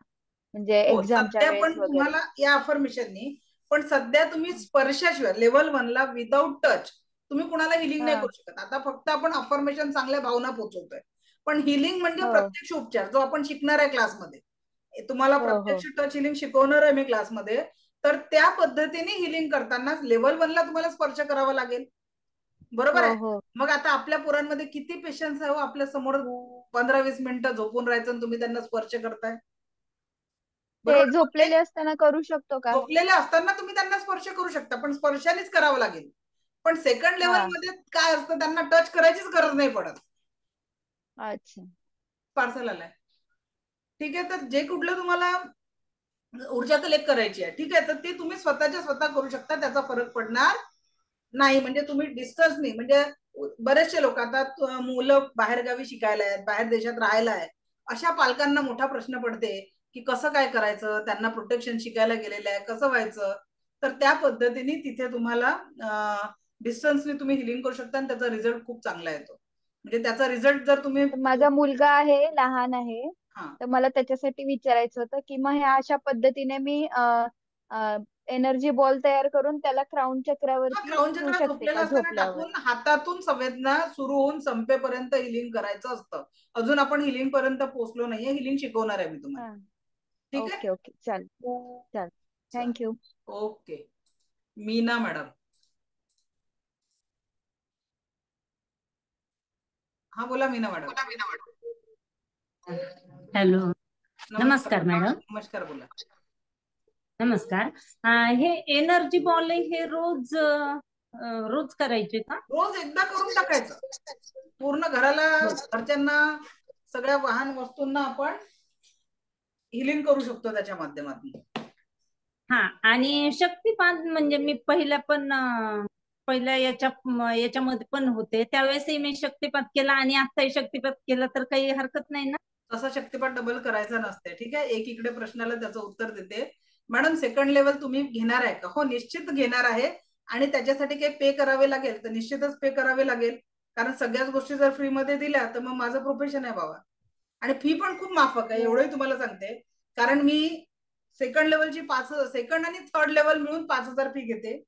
म्हणजे एक्झामच्या सध्या वेळेस पण वगैरे? तुम्हाला या अफर्मेशननी, पण सध्या तुम्ही स्पर्शाशिवाय लेवल 1 ला विदाऊट टच तुम्ही कुणाला हिलिंग नाही करू शकत. आता फक्त आपण अफर्मेशन चांगल्या भावना पोहोचवतोय, पण हिलिंग म्हणजे प्रत्यक्ष उपचार जो आपण शिकणार आहे क्लासमध्ये. तुम्हाला प्रत्यक्ष टच हिलिंग शिकवणार आहे मी क्लासमध्ये, तर त्या पद्धतीने हिलिंग करताना लेवल 1 ला तुम्हाला स्पर्श करावा लागेल, बरोबर आहे. मग आता आपल्या पोरांमध्ये किती पेशन्स आहे, आपल्या समोर 15-20 मिनिटं झोपून राहायचं आणि तुम्ही त्यांना स्पर्श करताय. ते झोपलेले असताना करू शकतो का? झोपलेले असताना तुम्ही त्यांना स्पर्श करू शकता, पण स्पर्शानेच करावं लागेल. पण सेकंड लेवल मध्ये काय असतं, त्यांना टच करायचीच गरज नाही पडत. अच्छा, पार्सल आलाय. ठीक आहे, तर जे कुठलं तुम्हाला ऊर्जा कलेक्ट करायची आहे, ठीक आहे, तर ती तुम्ही स्वतःच्या स्वतः करू शकता, त्याचा फरक पडणार नाही. म्हणजे तुम्ही डिस्टन्स नाही, म्हणजे बरेचसे लोक आता मुलं बाहेरगावी शिकायला आहेत, बाहेर देशात राहायला आहे, अशा पालकांना मोठा प्रश्न पडते की कसं काय करायचं, त्यांना प्रोटेक्शन शिकायला गेलेलं आहे, कसं व्हायचं. तर त्या पद्धतीने तिथे तुम्हाला डिस्टन्सने तुम्ही हिलिंग करू शकता आणि त्याचा रिझल्ट खूप चांगला येतो. म्हणजे त्याचा रिझल्ट जर तुम्ही, माझा मुलगा आहे, लहान आहे, तर मला त्याच्यासाठी विचारायचं होतं की मग ह्या अशा पद्धतीने मी एनर्जी बॉल तयार करून त्याला क्राऊन चक्रावरती क्राऊन ठेवू चक्र शकते झोपलेला का असताना झोपल्यावर? टाकून हातातून संवेदना सुरू होऊन संपेपर्यंत हिलिंग करायचं असतं. अजून आपण हिलिंग पर्यंत पोहोचलो नाहीये, हिलिंग शिकवणार आहे मी तुम्हाला. ठीक आहे, ओके ओके, चालेल, थँक्यू. ओके. मीना मॅडम. हा बोला मीना मॅडम. हॅलो, नमस्कार मॅडम. नमस्कार, बोला. नमस्कार. हे एनर्जी बॉल हे रोज रोज करायचे का? रोज एकदा करून टाकायचं. पूर्ण घराला, घरच्यांना, सगळ्या वाहन वस्तूंना आपण हिलिंग करू शकतो त्याच्या माध्यमातून. हा, आणि शक्तिपात म्हणजे मी पहिल्या याच्यामध्ये पण होते, त्यावेळेसही मी शक्तिपात केला आणि आताही शक्तिपात केला, तर काही हरकत नाही ना? तसा शक्तिपात डबल करायचा नसते. ठीक आहे, एक इकडे प्रश्नाला त्याचं उत्तर देते. मॅडम, सेकंड लेवल तुम्ही घेणार आहे का? हो, निश्चित घेणार आहे. आणि त्याच्यासाठी काही पे करावे लागेल तर निश्चितच पे करावे लागेल, कारण सगळ्याच गोष्टी जर फ्री मध्ये दिल्या तर मग माझं प्रोफेशन आहे बाबा. आणि फी पण खूप माफक आहे, एवढंही तुम्हाला सांगते, कारण मी सेकंड लेवलची सेकंड आणि थर्ड लेवल मिळून 5,000 फी घेते.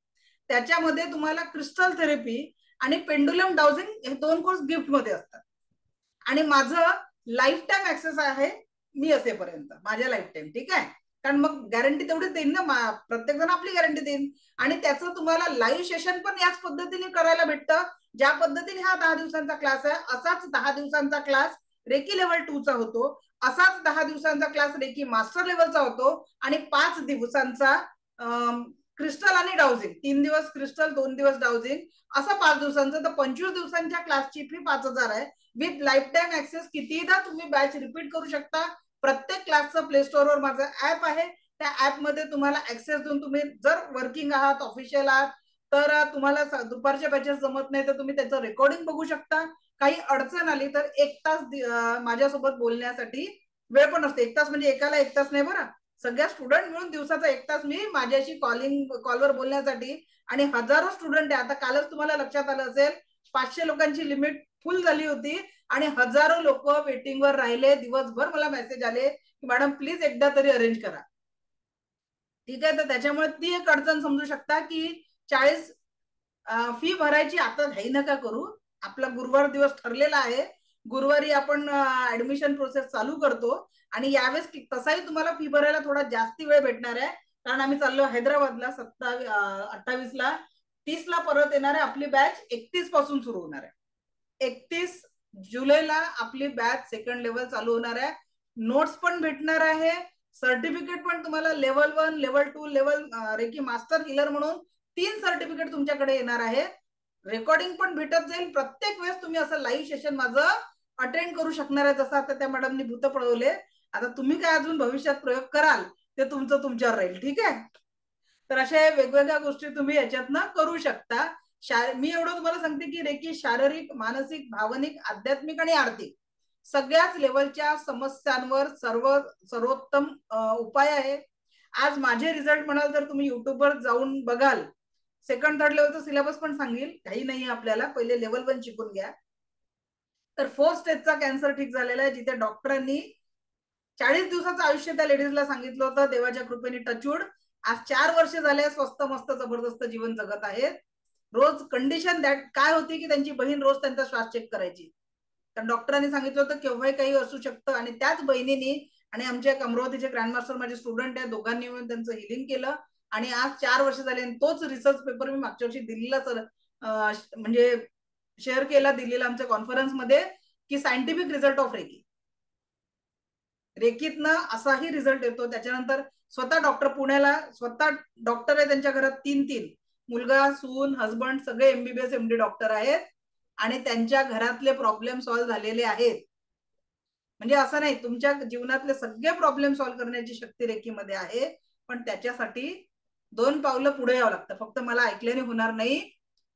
त्याच्यामध्ये तुम्हाला क्रिस्टल थेरपी आणि पेंडुलम डाउजिंग हे 2 कोर्स गिफ्ट मध्ये असतात. आणि माझं लाईफ टाइम ऍक्सेस आहे मी असेपर्यंत, माझ्या लाईफ टाइम. ठीक आहे, कारण मग गॅरंटी तेवढीच देईन ना, प्रत्येक जण आपली गॅरंटी देईन. आणि त्याचं तुम्हाला लाईव्ह सेशन पण याच पद्धतीने करायला भेटतं, ज्या पद्धतीने हा 10 दिवसांचा क्लास आहे. असाच 10 दिवसांचा क्लास रेकी लेवल 2 चा होतो, असाच 10 दिवसांचा क्लास रेकी मास्टर लेवलचा होतो, आणि 5 दिवसांचा क्रिस्टल आणि डाउजिंग, 3 दिवस क्रिस्टल, 2 दिवस डाउजिंग, असं 5 दिवसांचं. तर 25 दिवसांच्या क्लासची फी 5,000 आहे, विथ लाईफ टाइम ऍक्सेस. कितीदा तुम्ही बॅच रिपीट करू शकता. प्रत्येक क्लासचं प्ले स्टोअरवर माझं ऍप आहे, त्या ऍप मध्ये तुम्हाला ऍक्सेस देऊन, तुम्ही जर वर्किंग आहात, ऑफिशियल आहात, तर तुम्हाला दुपारच्या बॅचेस जमत नाही तर तुम्ही त्याचं रेकॉर्डिंग बघू शकता. काही अडचण आली तर 1 तास माझ्यासोबत बोलण्यासाठी वेळ पण असते. 1 तास म्हणजे एकाला 1 तास नाही बरं, सगळ्या स्टुडंट मिळून दिवसाचा 1 तास मी माझ्याशी कॉलवर बोलण्यासाठी आणि हजारो स्टुडंट आहे. आता कालच तुम्हाला लक्षात आलं असेल 500 लोकांची लिमिट फुल झाली होती आणि हजारो लोक वेटिंगवर राहिले. दिवसभर मला मेसेज आले की मॅडम प्लीज एकदा तरी अरेंज करा. ठीक आहे, तर त्याच्यामुळे ती एक अडचण समजू शकता की 40 फी भरायची आता घाई नका करू. आपला गुरुवार दिवस ठरलेला आहे, गुरुवारी आपण ऍडमिशन प्रोसेस चालू करतो आणि यावेळेस तसाही तुम्हाला फी भरायला थोडा जास्ती वेळ भेटणार आहे, कारण आम्ही चाललो हैदराबादला 28ला 30ला परत येणार आहे. आपली बॅच 31 पासून सुरू होणार आहे. 31 जुलैला आपली बॅच सेकंड लेवल चालू होणार आहे. नोट्स पण भेटणार आहे, सर्टिफिकेट पण तुम्हाला level 1, level 2, level reiki master healer म्हणून 3 सर्टिफिकेट तुमच्याकडे येणार आहे. रेकॉर्डिंग पण भेटत जाईल. प्रत्येक वेळेस तुम्ही असं लाईव्ह सेशन माझं अटेंड करू शकणार आहे, जसं आता त्या मॅडमनी भूत पळवले. आता तुम्ही काय अजून भविष्यात प्रयोग कराल ते तुमचं तुमच्यावर राहील. ठीक आहे, तर अशा वेगवेगळ्या गोष्टी तुम्ही याच्यातनं करू शकता. मी एवढं तुम्हाला सांगते की रेकी शारीरिक, मानसिक, भावनिक, आध्यात्मिक आणि आर्थिक सगळ्याच लेवलच्या समस्यांवर सर्वोत्तम उपाय आहे. आज माझे रिझल्ट म्हणाल तर तुम्ही युट्यूबवर जाऊन बघाल. सेकंड थर्ड लेवलचा सिलेबस पण सांगेल, काही नाही आपल्याला, पहिले लेवल 1 शिकून घ्या. तर 4 स्टेजचा कॅन्सर ठीक झालेला आहे, जिथे डॉक्टरांनी 40 दिवसाचं आयुष्य त्या लेडीजला सांगितलं होतं. देवाच्या कृपेने टचवूड आज 4 वर्ष झाले स्वस्त मस्त जबरदस्त जीवन जगत आहेत. रोज कंडिशन काय होती की त्यांची बहीण रोज त्यांचा श्वास चेक करायची, कारण डॉक्टरांनी सांगितलं होतं केव्हाही काही असू शकतं. आणि त्याच बहिणीने आणि आमच्या अमरावतीचे ग्रँडमास्टर माझे स्टुडंट आहे, दोघांनी मिळून त्यांचं हिलिंग केलं आणि आज 4 वर्ष झाले. तोच रिसर्च पेपर मी मागच्या वर्षी दिल्लीला म्हणजे शेअर केला, दिल्लीला आमच्या कॉन्फरन्समध्ये, की सायंटिफिक रिझल्ट ऑफ रेकी. रेकीतनं असाही रिझल्ट येतो. त्याच्यानंतर स्वतः डॉक्टर पुण्याला, स्वतः डॉक्टर आहे, त्यांच्या घरात 3 मुलगा, सून, हजबंड सगळे MBBS MD डॉक्टर आहेत आणि त्यांच्या घरातले प्रॉब्लेम सॉल्व्ह झालेले आहेत. म्हणजे असं नाही, तुमच्या जीवनातले सगळे प्रॉब्लेम सॉल्व्ह करण्याची शक्ती रेकीमध्ये आहे, पण त्याच्यासाठी 2 पावलं पुढे यावं लागतं. फक्त मला ऐकल्याने होणार नाही,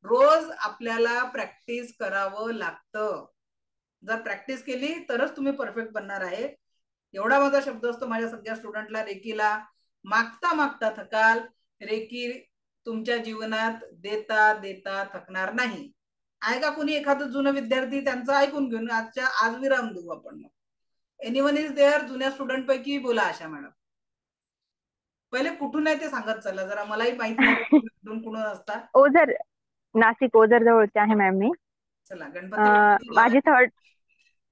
रोज आपल्याला प्रॅक्टिस करावं लागतं. जर प्रॅक्टिस केली तरच तुम्ही परफेक्ट बनणार आहे. एवढा माझा शब्द असतो माझ्या सगळ्या स्टुडंटला. रेकीला मागता मागता थकाल, रेकी तुमच्या जीवनात देता देता थकणार नाही. आहे का कुणी एखादं जुनं विद्यार्थी? त्यांचं ऐकून घेऊन आज विराम देऊ आपण. Anyone is there? जुन्या स्टुडंट पैकी बोला आशा मॅडम. पहिले कुठून आहे ते सांगत चला जरा, मलाही माहित नाही कुठून असतात. ओझर, नाशिक ओझर जवळचे आहे मॅम मी. चला गणपती. माझी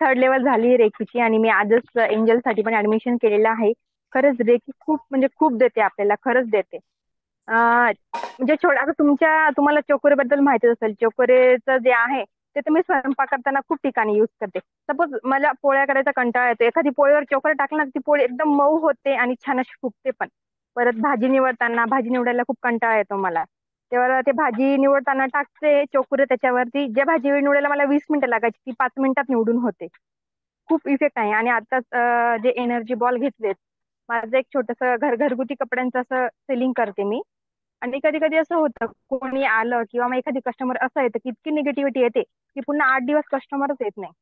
थर्ड लेवल झाली रेकीची आणि मी आजच एंजल साठी पण ऍडमिशन केलेलं आहे. खरंच रेकी खूप म्हणजे खूप देते आपल्याला, खरंच देते. म्हणजे आता तुम्हाला चोकोरे बद्दल माहितीच असेल. चोकोरेचं जे आहे ते तुम्ही स्वयंपाक करताना खूप ठिकाणी युज करते. सपोज मला पोळ्या करायचा कंटाळा येतो, एखादी पोळीवर चोकोरे टाकलं ना ती पोळी एकदम मऊ होते आणि छान अशी फुगते पण. परत भाजी निवडायला खूप कंटाळा येतो मला, तेव्हा ते भाजी निवडताना टाकते चोकुरे त्याच्यावरती. ज्या भाजी निवडायला मला 20 मिनिटं लागायची ती 5 मिनिटात निवडून होते. खूप इफेक्ट आहे. आणि आता जे एनर्जी बॉल घेतलेत, माझं एक छोटस घरगुती कपड्यांचं असं सेलिंग करते मी. आणि कधी कधी असं होतं कोणी आलं किंवा मग एखादी कस्टमर असं येतं की इतकी निगेटिव्हिटी येते की पुन्हा 8 दिवस कस्टमरच येत नाही.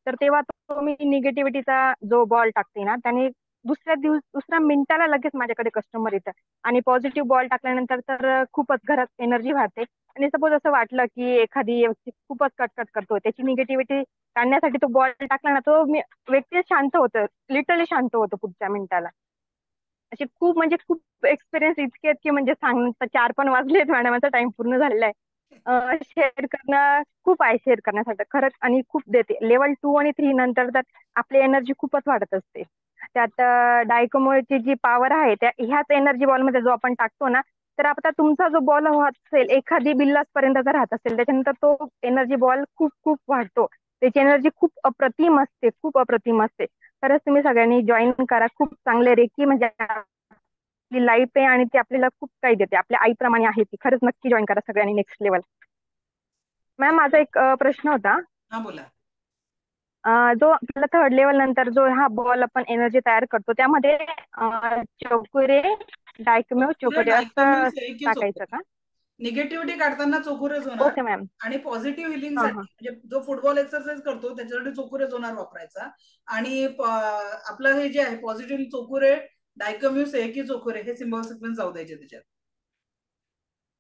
तर तेव्हा तो मी निगेटिव्हिटीचा जो बॉल टाकते ना, त्याने दुसऱ्या मिनिटाला लगेच माझ्याकडे कस्टमर येतं. आणि पॉझिटिव्ह बॉल टाकल्यानंतर तर खूपच घरात एनर्जी वाढते. आणि सपोज असं वाटलं की एखादी व्यक्ती खूपच कटकट करतो, त्याची निगेटिव्हिटी काढण्यासाठी तो बॉल टाकला ना, तो व्यक्ती शांत होतं, लिटरली शांत होतं पुढच्या मिनिटाला. असे खूप म्हणजे खूप एक्सपिरियन्स इतके आहेत की म्हणजे सांगता 4 पण वाजलेत, मॅडमचा टाइम पूर्ण झालेला आहे. शेअर करणं खूप आहे, शेअर करण्यासाठी खरंच. आणि खूप देते. लेवल 2 आणि 3 नंतर तर आपली एनर्जी खूपच वाढत असते. त्यात डायकोमोची जी पॉवर आहे त्या ह्याच एनर्जी बॉलमध्ये जो आपण टाकतो ना, तर आता तुमचा जो बॉल होत असेल एखादी बिल्लास पर्यंत जर राहत असेल, त्याच्यानंतर तो एनर्जी बॉल खूप खूप वाढतो. त्याची एनर्जी खूप अप्रतिम असते, खूप अप्रतिम असते. खरंच तुम्ही सगळ्यांनी जॉईन करा. खूप चांगले रेकी म्हणजे आपली लाईफ आहे आणि ती आपल्याला खूप काही देते, आपल्या आईप्रमाणे आहे ती. खरंच नक्की जॉईन करा सगळ्यांनी नेक्स्ट लेवल. मॅम माझा एक प्रश्न होता. हा बोला. जो आपल्याला थर्ड लेवल नंतर जो हा बॉल आपण एनर्जी तयार करतो त्यामध्ये चोकुरे, डायकोम्यू, चोकुरे असं टाकायचं का? निगेटिव्हिटी काढताना चोकुरेच होणार. Okay ma'am. आणि पॉझिटिव्ह हिलिंग साठी म्हणजे जो फुटबॉल एक्सरसाइज करतो त्याच्यासाठी चोकुरेच होणार वापरायचा. आणि आपलं हे जे आहे पॉझिटिव्ह चोकुरे, डायकोम्यू, सेकी चोकुरे हे सिम्बॉल सिक्वेन्स जाऊ द्यायचे त्याच्यात.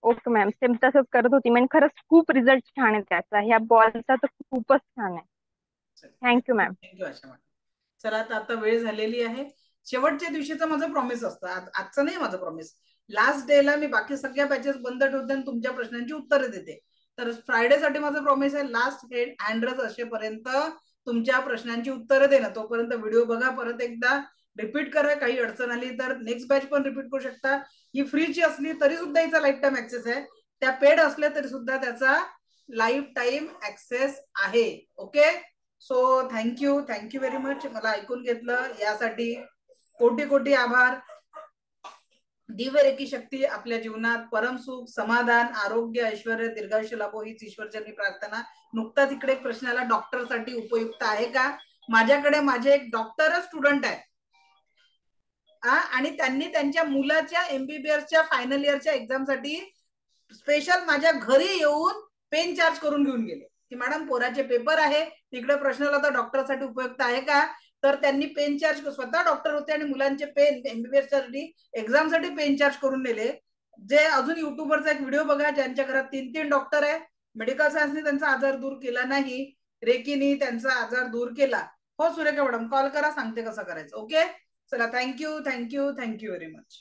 ओके मॅम, सेम तसंच करत होती मॅम. खरंच खूप रिझल्ट छान आहे त्याचा. ह्या बॉलचा तर खूपच छान आहे. Thank you ma'am. थँक्यू आशा मॅडम. चला आता वेळ झालेली आहे. शेवटच्या दिवशीचं माझं प्रॉमिस असतं, आजचं नाही माझं प्रॉमिस. लास्ट डेला मी बाकी सगळ्या बॅचेस बंद ठेवते आणि तुमच्या प्रश्नांची उत्तरं देते. तर फ्रायडे साठी माझं प्रॉमिस आहे, लास्ट हँड रेज असेपर्यंत तुमच्या प्रश्नांची उत्तरं देणं. तोपर्यंत व्हिडिओ बघा, परत एकदा रिपीट करा. काही अडचण आली तर नेक्स्ट बॅच पण रिपीट करू शकता. ही फ्रीची असली तरी सुद्धा हिचा लाईफ टाईम ऍक्सेस आहे. त्या पेड असल्या तरी सुद्धा त्याचा लाईफ टाईम ऍक्सेस आहे. Okay, so thank you very much. मला ऐकून घेतलं यासाठी कोटी कोटी आभार. दिव्य रेकी शक्ती आपल्या जीवनात परम सुख, समाधान, आरोग्य, ऐश्वर्य, दीर्घायुष्य लाभो हीच ईश्वरचरणी प्रार्थना. नुकताच इकडे एक प्रश्न आला, डॉक्टरसाठी उपयुक्त आहे का? माझ्याकडे माझे एक डॉक्टर स्टुडंट आहे आणि त्यांनी त्यांच्या मुलाच्या MBBSच्या फायनल इयरच्या एक्झामसाठी स्पेशल माझ्या घरी येऊन पेन चार्ज करून घेऊन गेले की मॅडम पोराचे पेपर आहे, तिकडे प्रश्न आला तर डॉक्टरसाठी उपयुक्त आहे का? तर त्यांनी पेन चार्ज, स्वतः डॉक्टर होते आणि मुलांचे पेन MBBS साठी एक्झाम साठी पेन चार्ज करून नेले. जे अजून युट्यूबवरचा एक व्हिडिओ बघा, ज्यांच्या घरात 3 डॉक्टर आहे. मेडिकल सायन्सने त्यांचा आजार दूर केला नाही, रेकीनी त्यांचा आजार दूर केला. हो सुरेखा मॅडम, कॉल करा, सांगते कसं करायचं. ओके, चला थँक्यू व्हेरी मच.